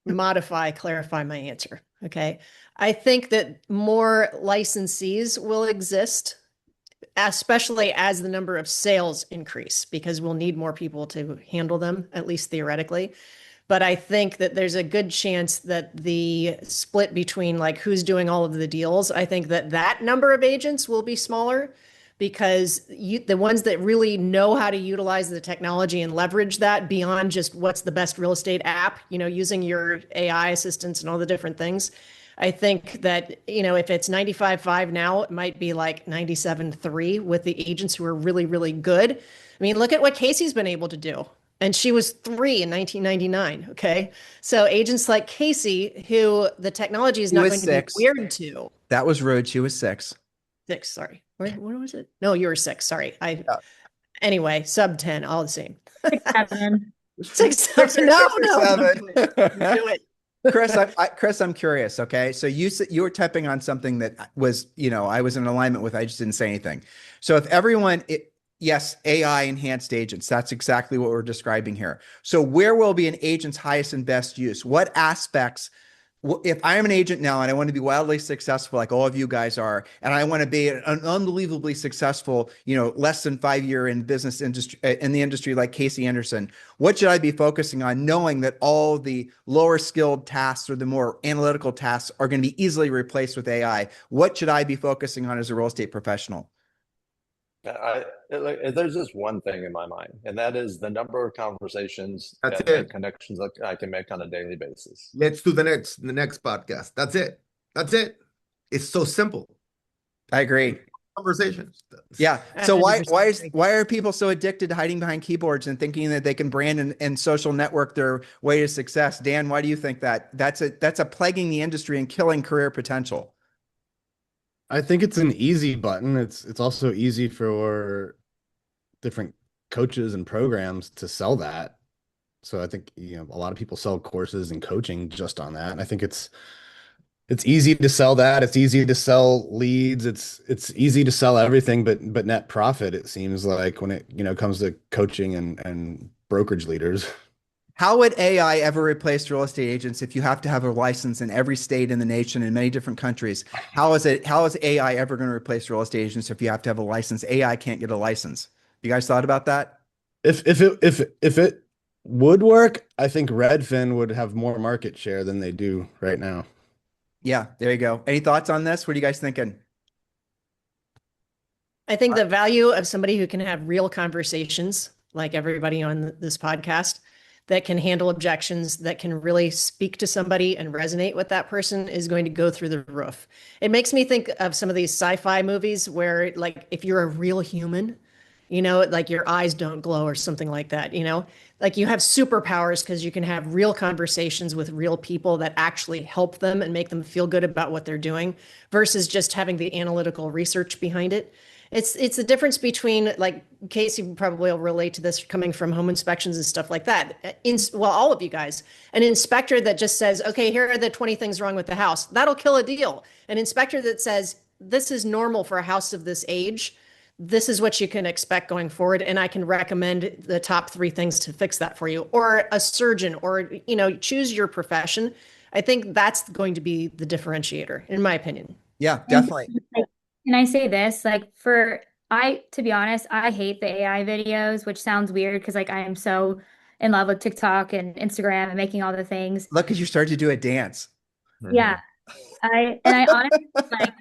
F: clarify my answer. Okay. I think that more licensees will exist, especially as the number of sales increase, because we'll need more people to handle them, at least theoretically. But I think that there's a good chance that the split between like who's doing all of the deals, I think that number of agents will be smaller, because the ones that really know how to utilize the technology and leverage that beyond just what's the best real estate app, using your AI assistants and all the different things. I think that, if it's 95.5 now, it might be like 97.3 with the agents who are really, really good. I mean, look at what Kacie's been able to do. And she was 3 in 1999. Okay. So agents like Kacie, who the technology is not going to be weird to.
A: That was rude. She was 6.
F: 6, sorry. What was it? No, you were 6. Sorry. Anyway, sub 10, all the same.
E: 6, 7.
F: 6, 7. No.
A: 7.
F: Do it.
A: Chris, I'm curious. Okay. So you were typing on something that was, I was in alignment with, I just didn't say anything. So if yes, AI enhanced agents, that's exactly what we're describing here. So where will be an agent's highest and best use? What aspects, if I am an agent now and I want to be wildly successful like all of you guys are, and I want to be an unbelievably successful, less than 5 year in the industry like Kacie Anderson, what should I be focusing on, knowing that all the lower skilled tasks or the more analytical tasks are going to be easily replaced with AI? What should I be focusing on as a real estate professional?
D: There's just one thing in my mind, and that is the number of conversations
C: and
D: connections that I can make on a daily basis.
C: Let's do the next podcast. That's it. It's so simple.
A: I agree.
C: Conversations.
A: Yeah. So why are people so addicted to hiding behind keyboards and thinking that they can brand and social network their way to success? Dan, why do you think that? That's a plaguing the industry and killing career potential.
B: I think it's an easy button. It's also easy for different coaches and programs to sell that. So I think, a lot of people sell courses and coaching just on that. And I think it's easy to sell that. It's easy to sell leads. It's easy to sell everything, but net profit, it seems like, when it comes to coaching and brokerage leaders.
A: How would AI ever replace real estate agents if you have to have a license in every state in the nation in many different countries? How is AI ever going to replace real estate agents if you have to have a license? AI can't get a license. You guys thought about that?
B: If it would work, I think Redfin would have more market share than they do right now.
A: Yeah, there you go. Any thoughts on this? What are you guys thinking?
F: I think the value of somebody who can have real conversations, like everybody on this podcast, that can handle objections, that can really speak to somebody and resonate with that person, is going to go through the roof. It makes me think of some of these sci-fi movies where, like, if you're a real human, like your eyes don't glow or something like that, like you have superpowers because you can have real conversations with real people that actually help them and make them feel good about what they're doing, versus just having the analytical research behind it. It's the difference between, like, Kacie probably will relate to this coming from home inspections and stuff like that. All of you guys, an inspector that just says, okay, here are the 20 things wrong with the house, that'll kill a deal. An inspector that says, this is normal for a house of this age, this is what you can expect going forward, and I can recommend the top 3 things to fix that for you. Or a surgeon, or, choose your profession. I think that's going to be the differentiator, in my opinion.
A: Yeah, definitely.
E: Can I say this? To be honest, I hate the AI videos, which sounds weird because, like, I am so in love with TikTok and Instagram and making all the things.
A: Look, because you started to do a dance.
E: Yeah. I honestly like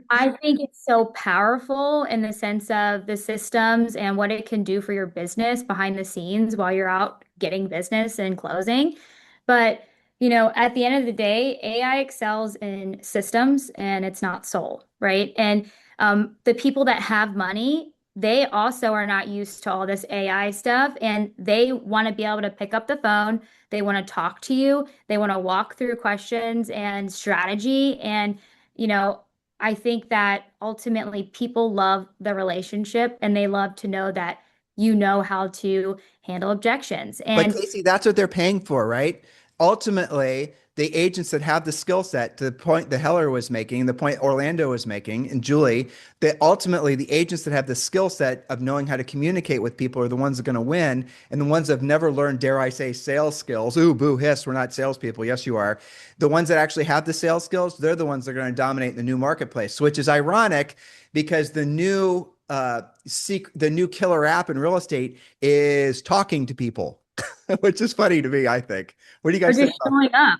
E: I think it's so powerful in the sense of the systems and what it can do for your business behind the scenes while you're out getting business and closing. But, at the end of the day, AI excels in systems and it's not soul, right? And the people that have money, they also are not used to all this AI stuff and they want to be able to pick up the phone. They want to talk to you. They want to walk through questions and strategy. And, you know, I think that ultimately people love the relationship and they love to know that you know how to handle objections.
A: But
E: And
A: Kacie, that's what they're paying for, right? Ultimately, the agents that have the skill set, to the point that Heller was making, the point Orlando was making, and Julie, that ultimately the agents that have the skill set of knowing how to communicate with people are the ones that are going to win. And the ones that have never learned, dare I say, sales skills. Ooh, boo, hiss, we're not salespeople. Yes, you are. The ones that actually have the sales skills, they're the ones that are going to dominate the new marketplace, which is ironic because the new killer app in real estate is talking to people. Which is funny to me, I think. What do you
E: or
A: guys think
E: just
A: about?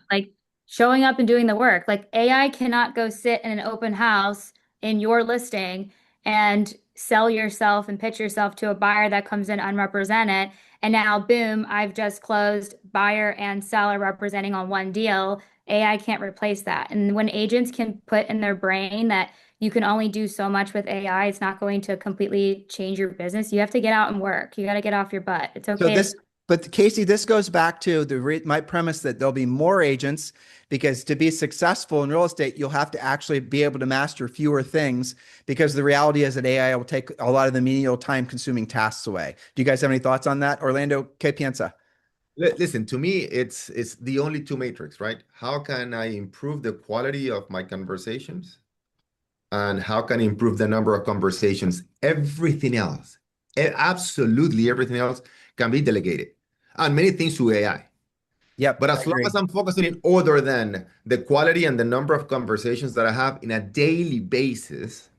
E: showing up and doing the work. Like AI cannot go sit in an open house in your listing and sell yourself and pitch yourself to a buyer that comes in unrepresented. And now, boom, I've just closed buyer and seller representing on one deal. AI can't replace that. And when agents can put in their brain that you can only do so much with AI, it's not going to completely change your business. You have to get out and work. You got to get off your butt. It's
A: So
E: okay.
A: this, but Kacie, this goes back to my premise that there'll be more agents because to be successful in real estate, you'll have to actually be able to master fewer things because the reality is that AI will take a lot of the menial time-consuming tasks away. Do you guys have any thoughts on that? Orlando, ¿qué piensa?
C: Listen, to me, it's the only two matrix, right? How can I improve the quality of my conversations? And how can I improve the number of conversations? Everything else, absolutely everything else can be delegated. And many things to AI.
A: Yep,
C: But
A: I
C: as long
A: agree.
C: as I'm focusing in other than the quality and the number of conversations that I have in a daily basis,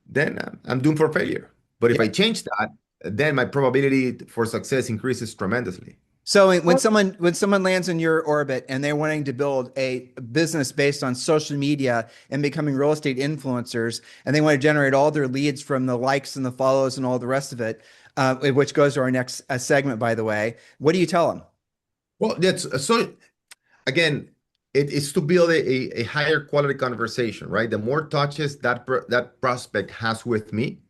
C: then I'm doomed for failure. But if I
A: Yep.
C: change that, then my probability for success increases tremendously.
A: So when someone lands in your orbit and they're wanting to build a business based on social media and becoming real estate influencers, and they want to generate all their leads from the likes and the follows and all the rest of it, which goes to our next segment, by the way, what do you tell them?
C: Well, that's so again, it is to build a higher quality conversation, right? The more touches that prospect has with me,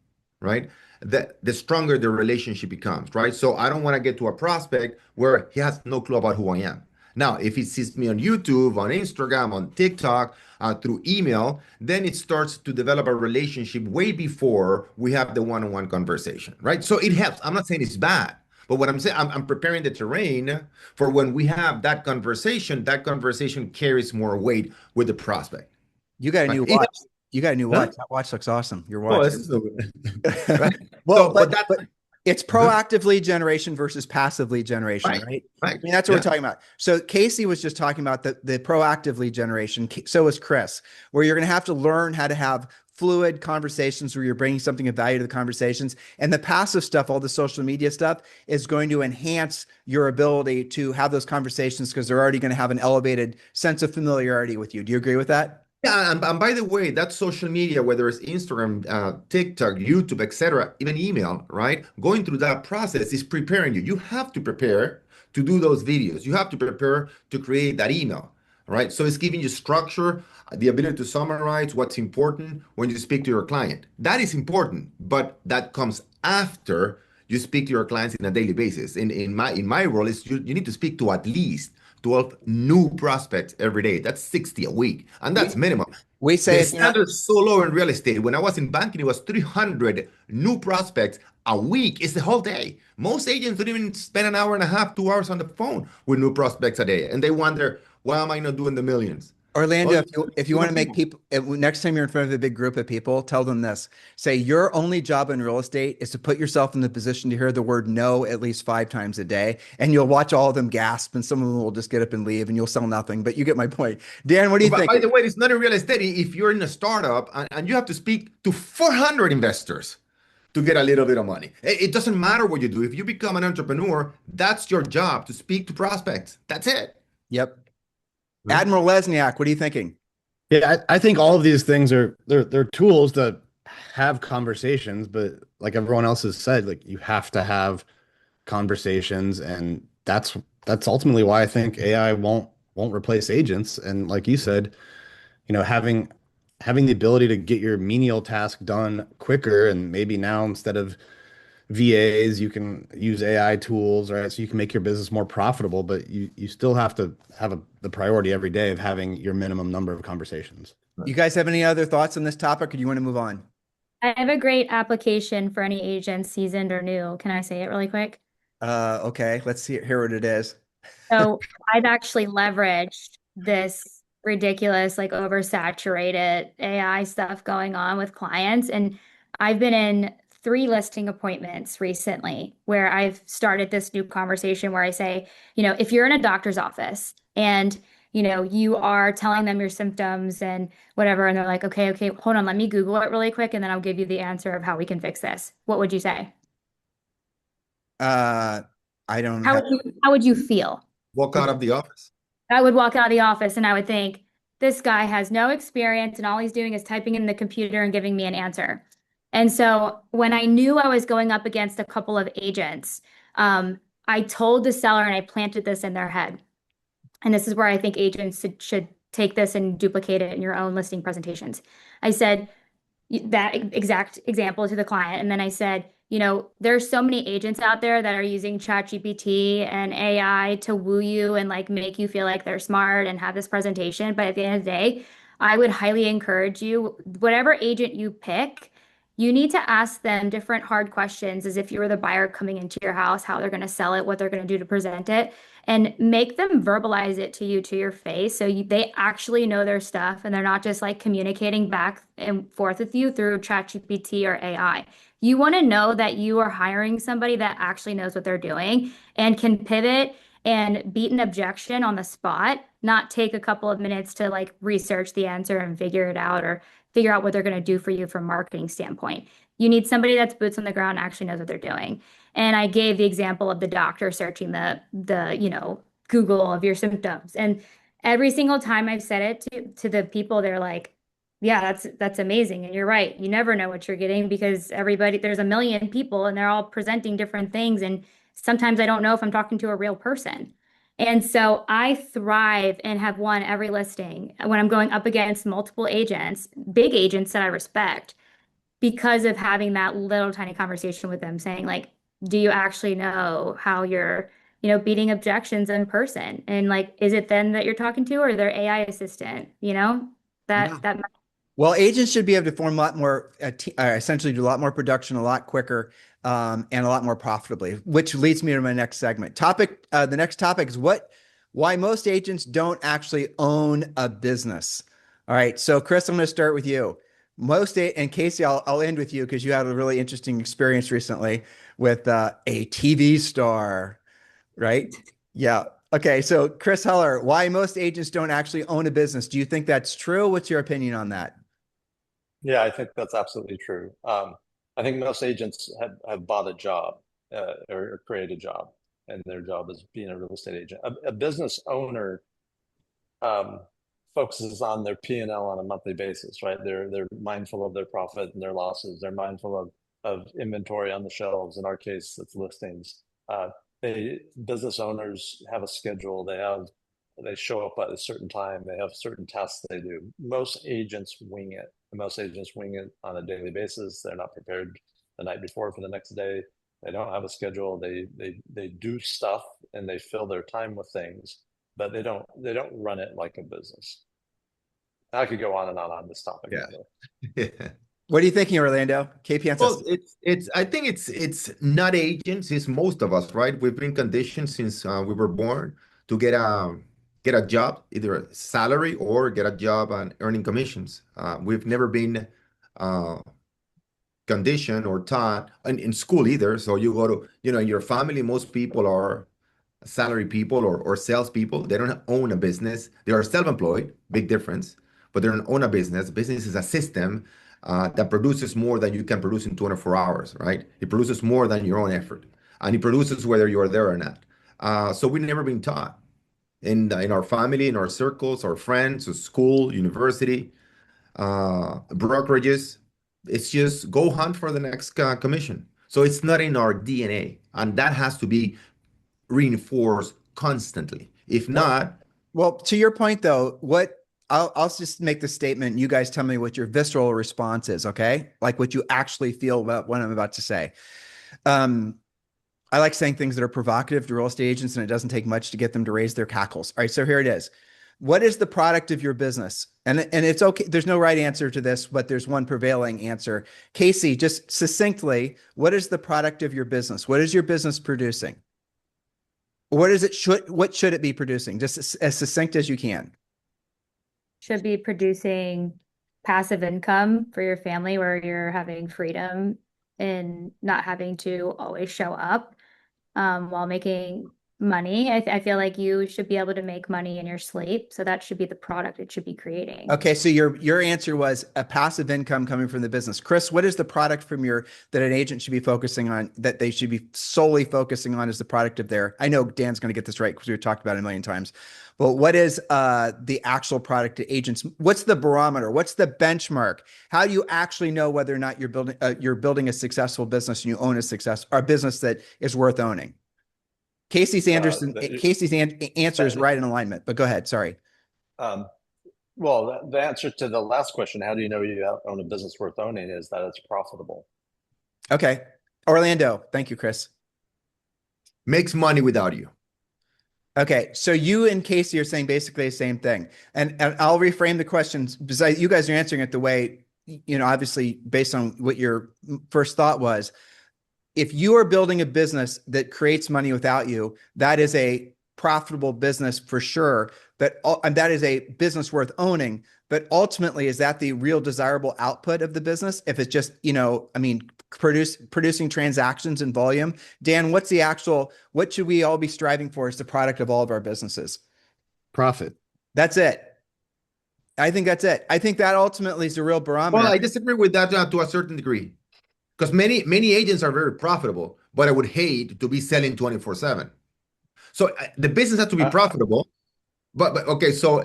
C: right? The stronger the relationship becomes, right? So I don't want to get to a prospect where he has no clue about who I am. Now, if he sees me on YouTube, on Instagram, on TikTok, through email, then it starts to develop a relationship way before we have the one-on-one conversation, right? So it helps. I'm not saying it's bad, but what I'm saying, I'm preparing the terrain for when we have that conversation carries more weight with the prospect,
A: You got a
C: right?
A: new
C: It
A: watch.
C: helps,
A: You got a new
C: huh?
A: watch. That watch looks awesome. Your
C: Oh,
A: watch.
C: this is so good. Right?
A: Well,
C: So, but
A: but
C: that,
A: but it's proactive lead generation versus passive lead generation,
C: right,
A: right? I
C: right.
A: mean, that's what we're
C: Yeah.
A: talking about. So Kacie was just talking about the proactive lead generation. So is Chris, where you're going to have to learn how to have fluid conversations where you're bringing something of value to the conversations. And the passive stuff, all the social media stuff, is going to enhance your ability to have those conversations because they're already going to have an elevated sense of familiarity with you. Do you agree with that?
C: Yeah, and by the way, that social media, whether it's Instagram, TikTok, YouTube, etc., even email, right? Going through that process is preparing you. You have to prepare to do those videos. You have to prepare to create that email, right? So it's giving you structure, the ability to summarize what's important when you speak to your client. That is important, but that comes after you speak to your clients in a daily basis. In my role, is you need to speak to at least 12 new prospects every day. That's 60 a week. And that's
A: We
C: minimum.
A: we say
C: The
A: it's not.
C: standard is so low in real estate. When I was in banking, it was 300 new prospects a week. It's the whole day. Most agents don't even spend an hour and a half, 2 hours on the phone with new prospects a day. And they wonder, why am I not doing the millions? Well,
A: Orlando,
C: you
A: if you
C: you
A: want
C: have
A: to make
C: people.
A: people, next time you're in front of a big group of people, tell them this. Say, your only job in real estate is to put yourself in the position to hear the word no at least 5 times a day. And you'll watch all of them gasp, and some of them will just get up and leave, and you'll sell nothing. But you get my point. Dan, what do you
C: But
A: think?
C: by the way, it's not in real estate. If you're in a startup and you have to speak to 400 investors to get a little bit of money, it doesn't matter what you do. If you become an entrepreneur, that's your job to speak to prospects. That's it.
A: Yep. Admiral Lesniak, what are you thinking?
B: Yeah, I think all of these things they're tools to have conversations, but like everyone else has said, like you have to have conversations, and that's ultimately why I think AI won't replace agents. And like you said, having the ability to get your menial task done quicker, and maybe now instead of VAs, you can use AI tools, right? So you can make your business more profitable, but you still have to have the priority every day of having your minimum number of conversations.
A: You guys have any other thoughts on this topic, or do you want to move on?
E: I have a great application for any agents, seasoned or new. Can I say it really quick?
A: Okay, let's hear what it is.
E: So I've actually leveraged this ridiculous, like oversaturated AI stuff going on with clients. And I've been in 3 listing appointments recently where I've started this new conversation where I say, if you're in a doctor's office and you are telling them your symptoms and whatever, and they're like, okay, hold on, let me Google it really quick, and then I'll give you the answer of how we can fix this. What would you say?
A: I don't
E: How
A: have.
E: would you feel?
C: Walk out of the office.
E: I would walk out of the office and I would think, this guy has no experience and all he's doing is typing in the computer and giving me an answer. And so when I knew I was going up against a couple of agents, I told the seller and I planted this in their head. And this is where I think agents should take this and duplicate it in your own listing presentations. I said that exact example to the client. And then I said, there's so many agents out there that are using ChatGPT and AI to woo you and like make you feel like they're smart and have this presentation. But at the end of the day, I would highly encourage you, whatever agent you pick, you need to ask them different hard questions as if you were the buyer coming into your house, how they're going to sell it, what they're going to do to present it, and make them verbalize it to you to your face so they actually know their stuff and they're not just like communicating back and forth with you through ChatGPT or AI. You want to know that you are hiring somebody that actually knows what they're doing and can pivot and beat an objection on the spot, not take a couple of minutes to like research the answer and figure it out or figure out what they're going to do for you from a marketing standpoint. You need somebody that's boots on the ground, actually knows what they're doing. And I gave the example of the doctor searching the Google of your symptoms. And every single time I've said it to the people, they're like, yeah, that's amazing. And you're right. You never know what you're getting because there's a million people and they're all presenting different things. And sometimes I don't know if I'm talking to a real person. And so I thrive and have won every listing when I'm going up against multiple agents, big agents that I respect, because of having that little tiny conversation with them saying like, do you actually know how you're, beating objections in person? And like, is it them that you're talking to or their AI assistant? That
A: Well, agents should be able to form a lot more, essentially do a lot more production a lot quicker, and a lot more profitably, which leads me to my next segment. The next topic is why most agents don't actually own a business. All right. So Chris, I'm going to start with you. And Kacie, I'll end with you because you had a really interesting experience recently with a TV star, right? Yeah. Okay. So Chris Heller, why most agents don't actually own a business. Do you think that's true? What's your opinion on that?
D: Yeah, I think that's absolutely true. I think most agents have bought a job or created a job, and their job is being a real estate agent. A business owner focuses on their P&L on a monthly basis, right? They're mindful of their profit and their losses. They're mindful of inventory on the shelves. In our case, it's listings. Business owners have a schedule. They show up at a certain time. They have certain tasks they do. Most agents wing it. Most agents wing it on a daily basis. They're not prepared the night before for the next day. They don't have a schedule. They do stuff and they fill their time with things, but they don't run it like a business. I could go on and on this topic.
C: Yeah.
A: What are you thinking, Orlando? KP
C: Well, I think it's not agents, it's most of us, right? We've been conditioned since we were born to get a job, either a salary or get a job and earning commissions. We've never been conditioned or taught in school either. So you go to, your family, most people are salary people or salespeople. They don't own a business. They are self-employed, big difference, but they don't own a business. Business is a system that produces more than you can produce in 24 hours, right? It produces more than your own effort. And it produces whether you're there or not. So we've never been taught. in our family, in our circles, our friends, school, university, brokerages. It's just go hunt for the next commission. So it's not in our DNA, and that has to be reinforced constantly. If
A: Well,
C: not,
A: well, to your point though, I'll just make the statement. You guys tell me what your visceral response is, okay? Like what you actually feel about what I'm about to say. Um, I like saying things that are provocative to real estate agents, and it doesn't take much to get them to raise their cackles. All right, so here it is. What is the product of your business? And it's okay. There's no right answer to this, but there's one prevailing answer. Kacie, just succinctly, what is the product of your business? What is your business producing? What should it be producing? Just as succinct as you can.
E: Should be producing passive income for your family where you're having freedom and not having to always show up while making money. I feel like you should be able to make money in your sleep. So that should be the product it should be creating.
A: Okay, so your answer was a passive income coming from the business. Chris, what is the product from that an agent should be focusing on, that they should be solely focusing on as the product of their, I know Dan's going to get this right because we've talked about it a million times, but what is the actual product to agents? What's the barometer? What's the benchmark? How do you actually know whether or not you're building a successful business and you own a business that is worth owning? Kacie's answer is right in alignment, but go ahead. Sorry.
D: Well, the answer to the last question, how do you know you own a business worth owning, is that it's profitable.
A: Okay. Orlando. Thank you, Chris.
C: makes money without you.
A: Okay. So you and Kacie are saying basically the same thing. And I'll reframe the questions because you guys are answering it the way, obviously based on what your first thought was. If you are building a business that creates money without you, that is a profitable business for sure. And that is a business worth owning. But ultimately, is that the real desirable output of the business? If it's just, producing transactions and volume. Dan, what should we all be striving for as the product of all of our businesses?
B: Profit.
A: That's it. I think that's it. I think that ultimately is the real barometer.
C: Well, I disagree with that to a certain degree. Because many agents are very profitable, but I would hate to be selling 24/7. So the business has to be profitable. But okay, so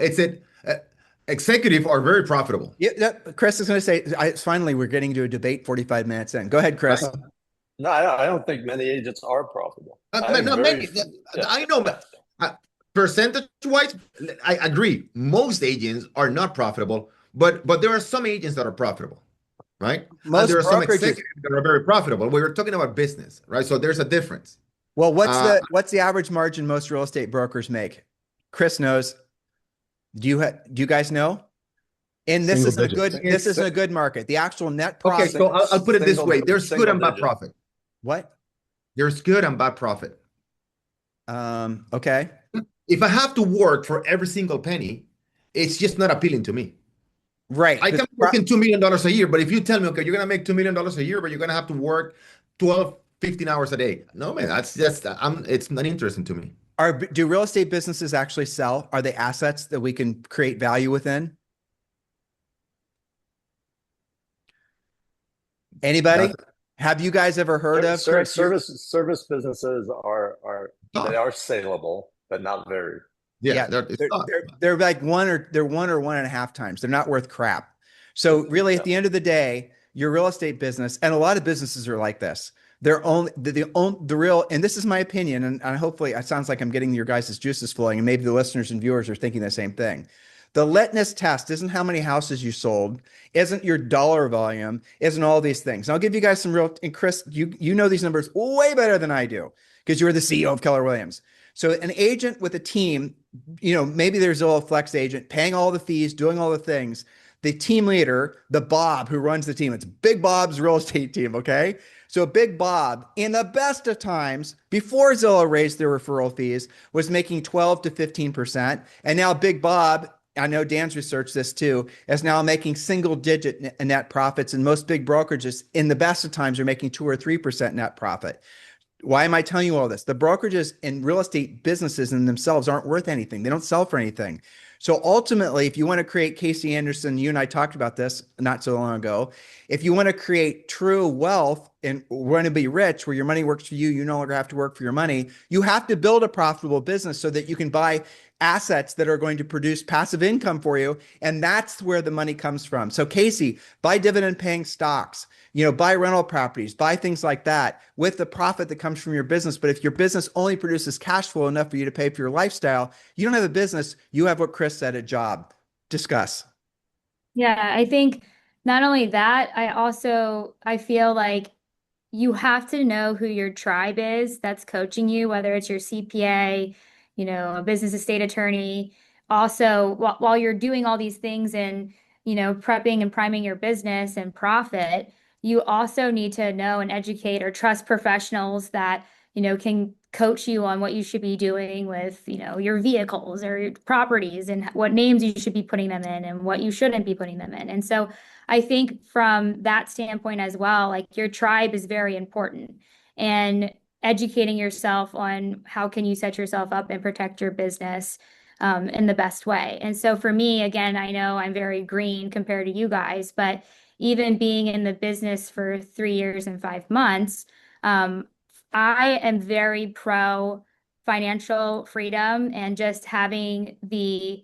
C: executive are very profitable.
A: Yeah, Chris is going to say, finally, we're getting to a debate 45 minutes in. Go ahead, Chris.
D: No, I don't think many agents are profitable.
C: I know, percentage-wise, I agree. Most agents are not profitable, but there are some agents that are profitable. Right?
A: Most
C: there are some
A: brokerages
C: executives that are very profitable. We were talking about business, right? So there's a difference.
A: Well, what's the average margin most real estate brokers make? Chris knows. Do you guys know? And this isn't a good market. The actual net profit.
C: Okay, so I'll put it this way: there's good and bad profit.
A: What?
C: There's good and bad profit.
A: Okay.
C: If I have to work for every single penny, it's just not appealing to me.
A: Right.
C: I can work in $2 million a year, but if you tell me, okay, you're going to make $2 million a year, but you're going to have to work 12, 15 hours a day. No, man, it's not interesting to me.
A: Do real estate businesses actually sell? Are they assets that we can create value within? Anybody? Have you guys ever heard of
D: service businesses they are saleable, but not very.
A: Yeah, they're like one or 1.5 times. They're not worth crap. So really, at the end of the day, your real estate business, and a lot of businesses are like this. They're only the real, and this is my opinion, and hopefully it sounds like I'm getting your guys' juices flowing, and maybe the listeners and viewers are thinking the same thing. The litmus test isn't how many houses you sold, isn't your dollar volume, isn't all these things. And I'll give you guys some real, and Chris, you know these numbers way better than I do because you were the CEO of Keller Williams. So an agent with a team, maybe there's a little flex agent paying all the fees, doing all the things. The team leader, the Bob who runs the team, it's Big Bob's real estate team, okay? So Big Bob, in the best of times, before Zillow raised their referral fees, was making 12 to 15%. And now Big Bob, I know Dan's researched this too, is now making single-digit net profits. And most big brokerages, in the best of times, are making 2 or 3% net profit. Why am I telling you all this? The brokerages and real estate businesses in themselves aren't worth anything. They don't sell for anything. So ultimately, if you want to create, Kacie Anderson, you and I talked about this not so long ago. If you want to create true wealth and want to be rich, where your money works for you, you no longer have to work for your money, you have to build a profitable business so that you can buy assets that are going to produce passive income for you. And that's where the money comes from. So Kacie, buy dividend paying stocks, buy rental properties, buy things like that with the profit that comes from your business. But if your business only produces cash flow enough for you to pay for your lifestyle, you don't have a business. You have what Chris said, a job. Discuss.
E: Yeah, I think not only that, I feel like you have to know who your tribe is that's coaching you, whether it's your CPA, a business estate attorney. Also, while you're doing all these things and, prepping and priming your business and profit, you also need to know and educate or trust professionals that, can coach you on what you should be doing with, your vehicles or your properties and what names you should be putting them in and what you shouldn't be putting them in. And so I think from that standpoint as well, like your tribe is very important, and educating yourself on how can you set yourself up and protect your business in the best way. And so for me, again, I know I'm very green compared to you guys, but even being in the business for 3 years and 5 months, I am very pro financial freedom and just having the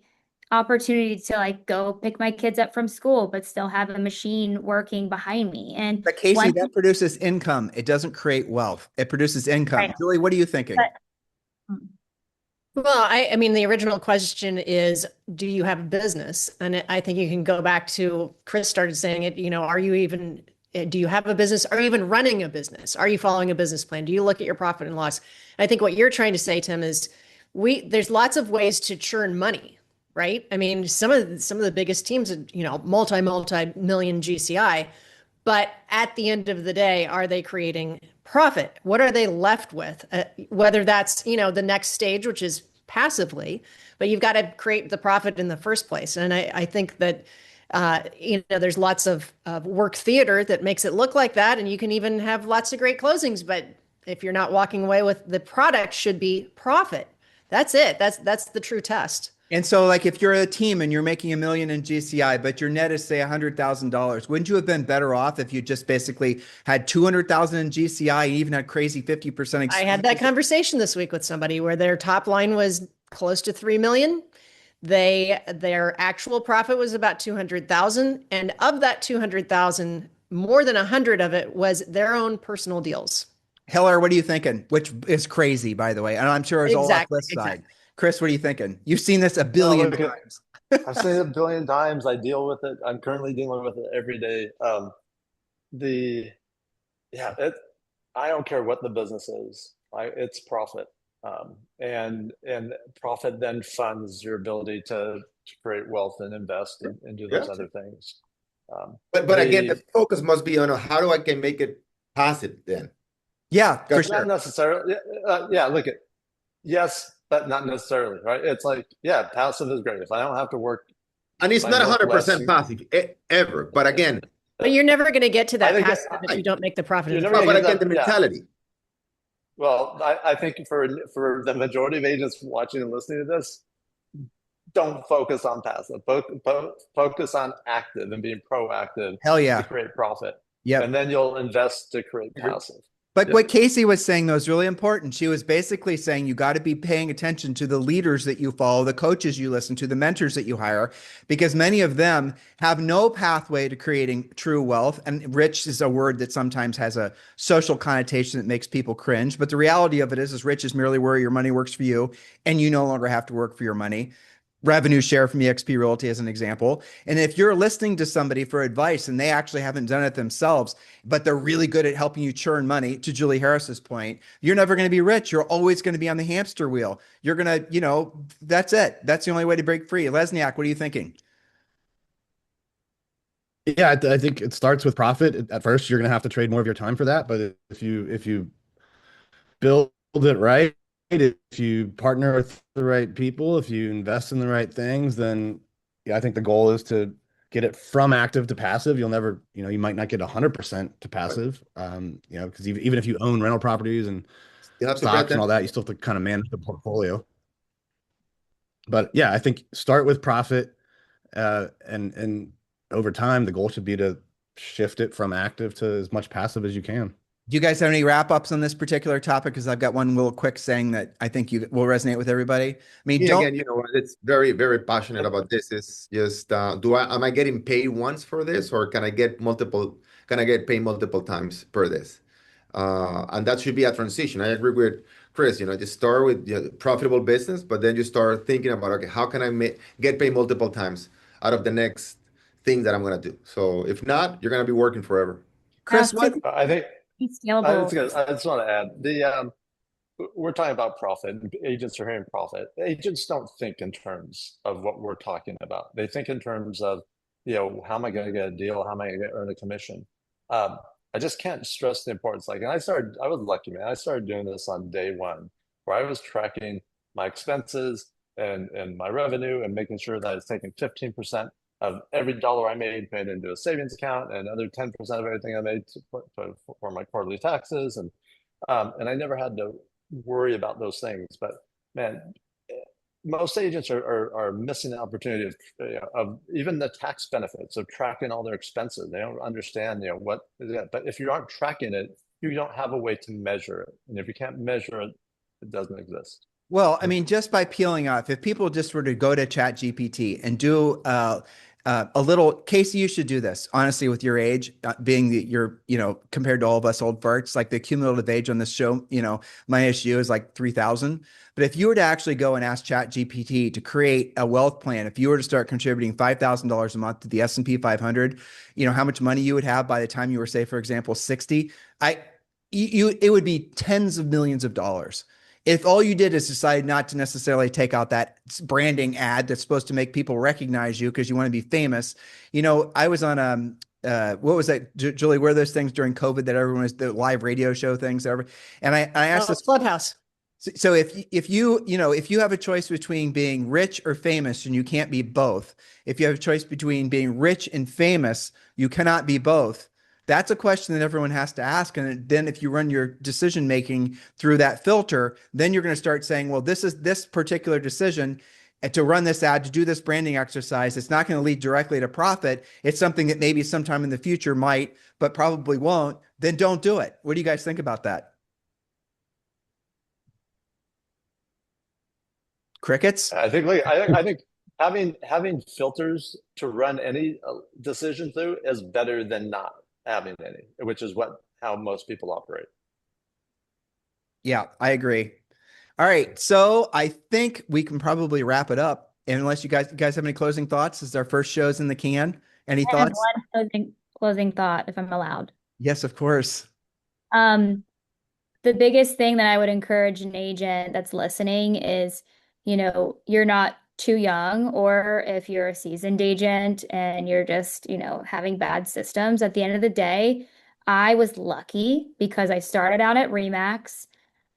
E: opportunity to like go pick my kids up from school, but still have a machine working behind me. And
A: But Kacie,
E: one,
A: that produces income. It doesn't create wealth. It produces income.
E: right,
A: Julie, what are you thinking?
E: but
F: Well, I mean, the original question is, do you have a business? And I think you can go back to Chris started saying it, do you have a business? Are you even running a business? Are you following a business plan? Do you look at your profit and loss? I think what you're trying to say, Tim, is there's lots of ways to churn money, right? I mean, some of the biggest teams, multi-million GCI, but at the end of the day, are they creating profit? What are they left with? Whether that's, the next stage, which is passively, but you've got to create the profit in the first place. And I think that, there's lots of work theater that makes it look like that. And you can even have lots of great closings, but if you're not walking away with the product should be profit. That's it. That's the true test.
A: And so, like, if you're a team and you're making $1 million in GCI, but your net is say $100,000, wouldn't you have been better off if you just basically had 200,000 in GCI and even had crazy 50%?
F: I had that conversation this week with somebody where their top line was close to 3 million. Their actual profit was about 200,000, and of that 200,000, more than 100 of it was their own personal deals.
A: Heller, what are you thinking? Which is crazy, by the way. And I'm sure it's all off this side. Chris, what are you thinking? You've seen this a billion times.
D: I've seen it a billion times. I deal with it. I'm currently dealing with it every day. I don't care what the business is. It's profit. And profit then funds your ability to create wealth and invest and do those other things.
C: But again, the focus must be on how do I can make it passive then.
A: Yeah, for sure.
D: Not necessarily. Yes, but not necessarily, right? It's like, passive is great. If I don't have to work.
C: And it's not 100% passive ever. But again.
F: But you're never going to get to that passive if you don't make the profit.
C: But again, the mentality.
D: Well, I think for the majority of agents watching and listening to this, don't focus on passive. Focus on active and being proactive.
A: Hell yeah.
D: To create profit.
A: Yeah.
D: And then you'll invest to create passive.
A: But what Kacie was saying, though, is really important. She was basically saying you got to be paying attention to the leaders that you follow, the coaches you listen to, the mentors that you hire, because many of them have no pathway to creating true wealth. And rich is a word that sometimes has a social connotation that makes people cringe. But the reality of it is rich is merely where your money works for you, and you no longer have to work for your money. Revenue share from eXp Realty as an example. And if you're listening to somebody for advice and they actually haven't done it themselves, but they're really good at helping you churn money, to Julie Harris's point, you're never going to be rich. You're always going to be on the hamster wheel. You're going to, that's it. That's the only way to break free. Lesniak, what are you thinking?
B: Yeah, I think it starts with profit. At first, you're going to have to trade more of your time for that. But if you build it right, if you partner with the right people, if you invest in the right things, then I think the goal is to get it from active to passive. You'll never, you might not get 100% to passive, because even if you own rental properties and stocks and all that, you still have to kind of manage the portfolio. But yeah, I think start with profit, and over time, the goal should be to shift it from active to as much passive as you can.
A: Do you guys have any wrap ups on this particular topic? Because I've got one little quick saying that I think you will resonate with everybody. I mean,
C: Yeah,
A: don't.
C: again, it's very, very passionate about this. Is just am I getting paid once for this, or can I get paid multiple times per this? And that should be a transition. I agree with Chris, just start with profitable business, but then you start thinking about, okay, how can I get paid multiple times out of the next thing that I'm gonna do? So if not, you're gonna be working forever.
A: Chris, what?
D: I think
E: Scalable.
D: I just want to add we're talking about profit. Agents are hearing profit. Agents don't think in terms of what we're talking about. They think in terms of, how am I going to get a deal? How am I going to earn a commission? I just can't stress the importance. And I was lucky, man. I started doing this on day one, where I was tracking my expenses and my revenue and making sure that I was taking 15% of every dollar I made into a savings account, and another 10% of everything I made for my quarterly taxes. And I never had to worry about those things. But man, most agents are missing the opportunity of even the tax benefits of tracking all their expenses. They don't understand, what is it. But if you aren't tracking it, you don't have a way to measure it. And if you can't measure it, it doesn't exist.
A: Well, I mean, just by peeling off, if people just were to go to Chat GPT and do a little, Kacie, you should do this, honestly, with your age, being that you're, compared to all of us old farts, like the cumulative age on this show, my issue is like 3,000. But if you were to actually go and ask Chat GPT to create a wealth plan, if you were to start contributing $5,000 a month to the S&P 500, how much money you would have by the time you were, say, for example, 60, it would be tens of millions of dollars. If all you did is decide not to necessarily take out that branding ad that's supposed to make people recognize you because you want to be famous. I was on what was that, Julie? Were those things during COVID that everyone was the live radio show things ever? And I asked this
F: Clubhouse.
A: So if you have a choice between being rich or famous, and you can't be both. If you have a choice between being rich and famous, you cannot be both. That's a question that everyone has to ask. And then if you run your decision making through that filter, then you're going to start saying, well, this is this particular decision to run this ad, to do this branding exercise. It's not going to lead directly to profit. It's something that maybe sometime in the future might, but probably won't. Then don't do it. What do you guys think about that? Crickets?
D: I think having filters to run any decision through is better than not having any, which is how most people operate.
A: Yeah, I agree. All right, so I think we can probably wrap it up. And unless you guys have any closing thoughts, this is our first shows in the can. Any
E: I have
A: thoughts?
E: one closing thought, if I'm allowed.
A: Yes, of course.
E: The biggest thing that I would encourage an agent that's listening is, you're not too young, or if you're a seasoned agent and you're just, having bad systems. At the end of the day, I was lucky because I started out at Remax,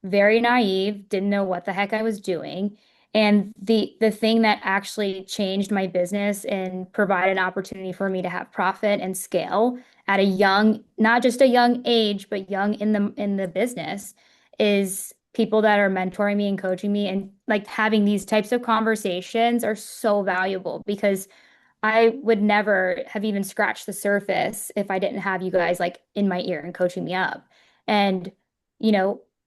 E: very naive, didn't know what the heck I was doing. And the thing that actually changed my business and provided an opportunity for me to have profit and scale at a young, not just a young age, but young in the business, is people that are mentoring me and coaching me. And like having these types of conversations are so valuable, because I would never have even scratched the surface if I didn't have you guys like in my ear and coaching me up. And,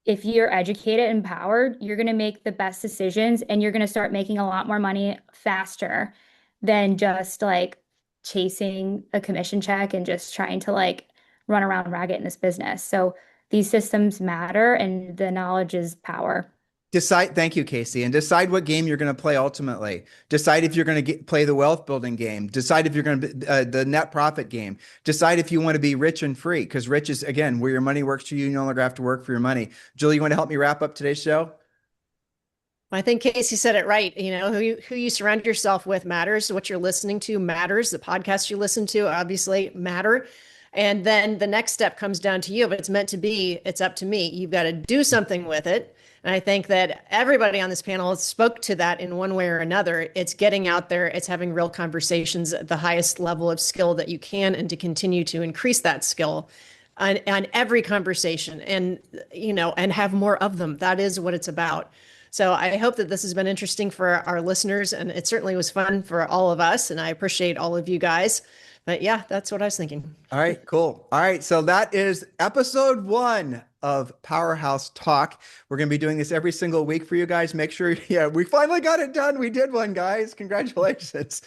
E: if you're educated and empowered, you're going to make the best decisions, and you're going to start making a lot more money faster than just like chasing a commission check and just trying to like run around ragged in this business. So these systems matter, and the knowledge is power.
A: Thank you, Kacie, and decide what game you're going to play ultimately. Decide if you're going to play the wealth building game. Decide if you're going to the net profit game. Decide if you want to be rich and free, because rich is, again, where your money works for you. You no longer have to work for your money. Julie, you want to help me wrap up today's show?
F: I think Kacie said it right. Who you surround yourself with matters. What you're listening to matters. The podcasts you listen to obviously matter. And then the next step comes down to you. If it's meant to be, it's up to me. You've got to do something with it. And I think that everybody on this panel spoke to that in one way or another. It's getting out there. It's having real conversations at the highest level of skill that you can, and to continue to increase that skill on every conversation, and have more of them. That is what it's about. So I hope that this has been interesting for our listeners, and it certainly was fun for all of us. And I appreciate all of you guys. But yeah, that's what I was thinking.
A: All right, cool. All right, so that is episode 1 of Powerhouse Talk. We're going to be doing this every single week for you guys. Make sure, yeah, we finally got it done. We did one, guys. Congratulations.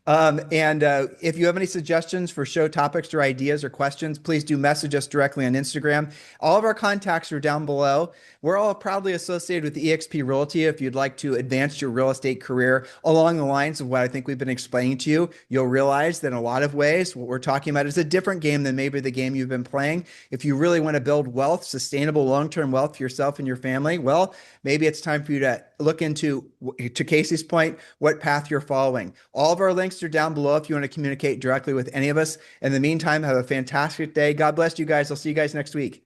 A: If you have any suggestions for show topics or ideas or questions, please do message us directly on Instagram. All of our contacts are down below. We're all proudly associated with eXp Realty. If you'd like to advance your real estate career along the lines of what I think we've been explaining to you, you'll realize that in a lot of ways, what we're talking about is a different game than maybe the game you've been playing. If you really want to build wealth, sustainable long-term wealth for yourself and your family, well, maybe it's time for you to look into, to Kacie's point, what path you're following. All of our links are down below if you want to communicate directly with any of us. In the meantime, have a fantastic day. God bless you guys. I'll see you guys next week.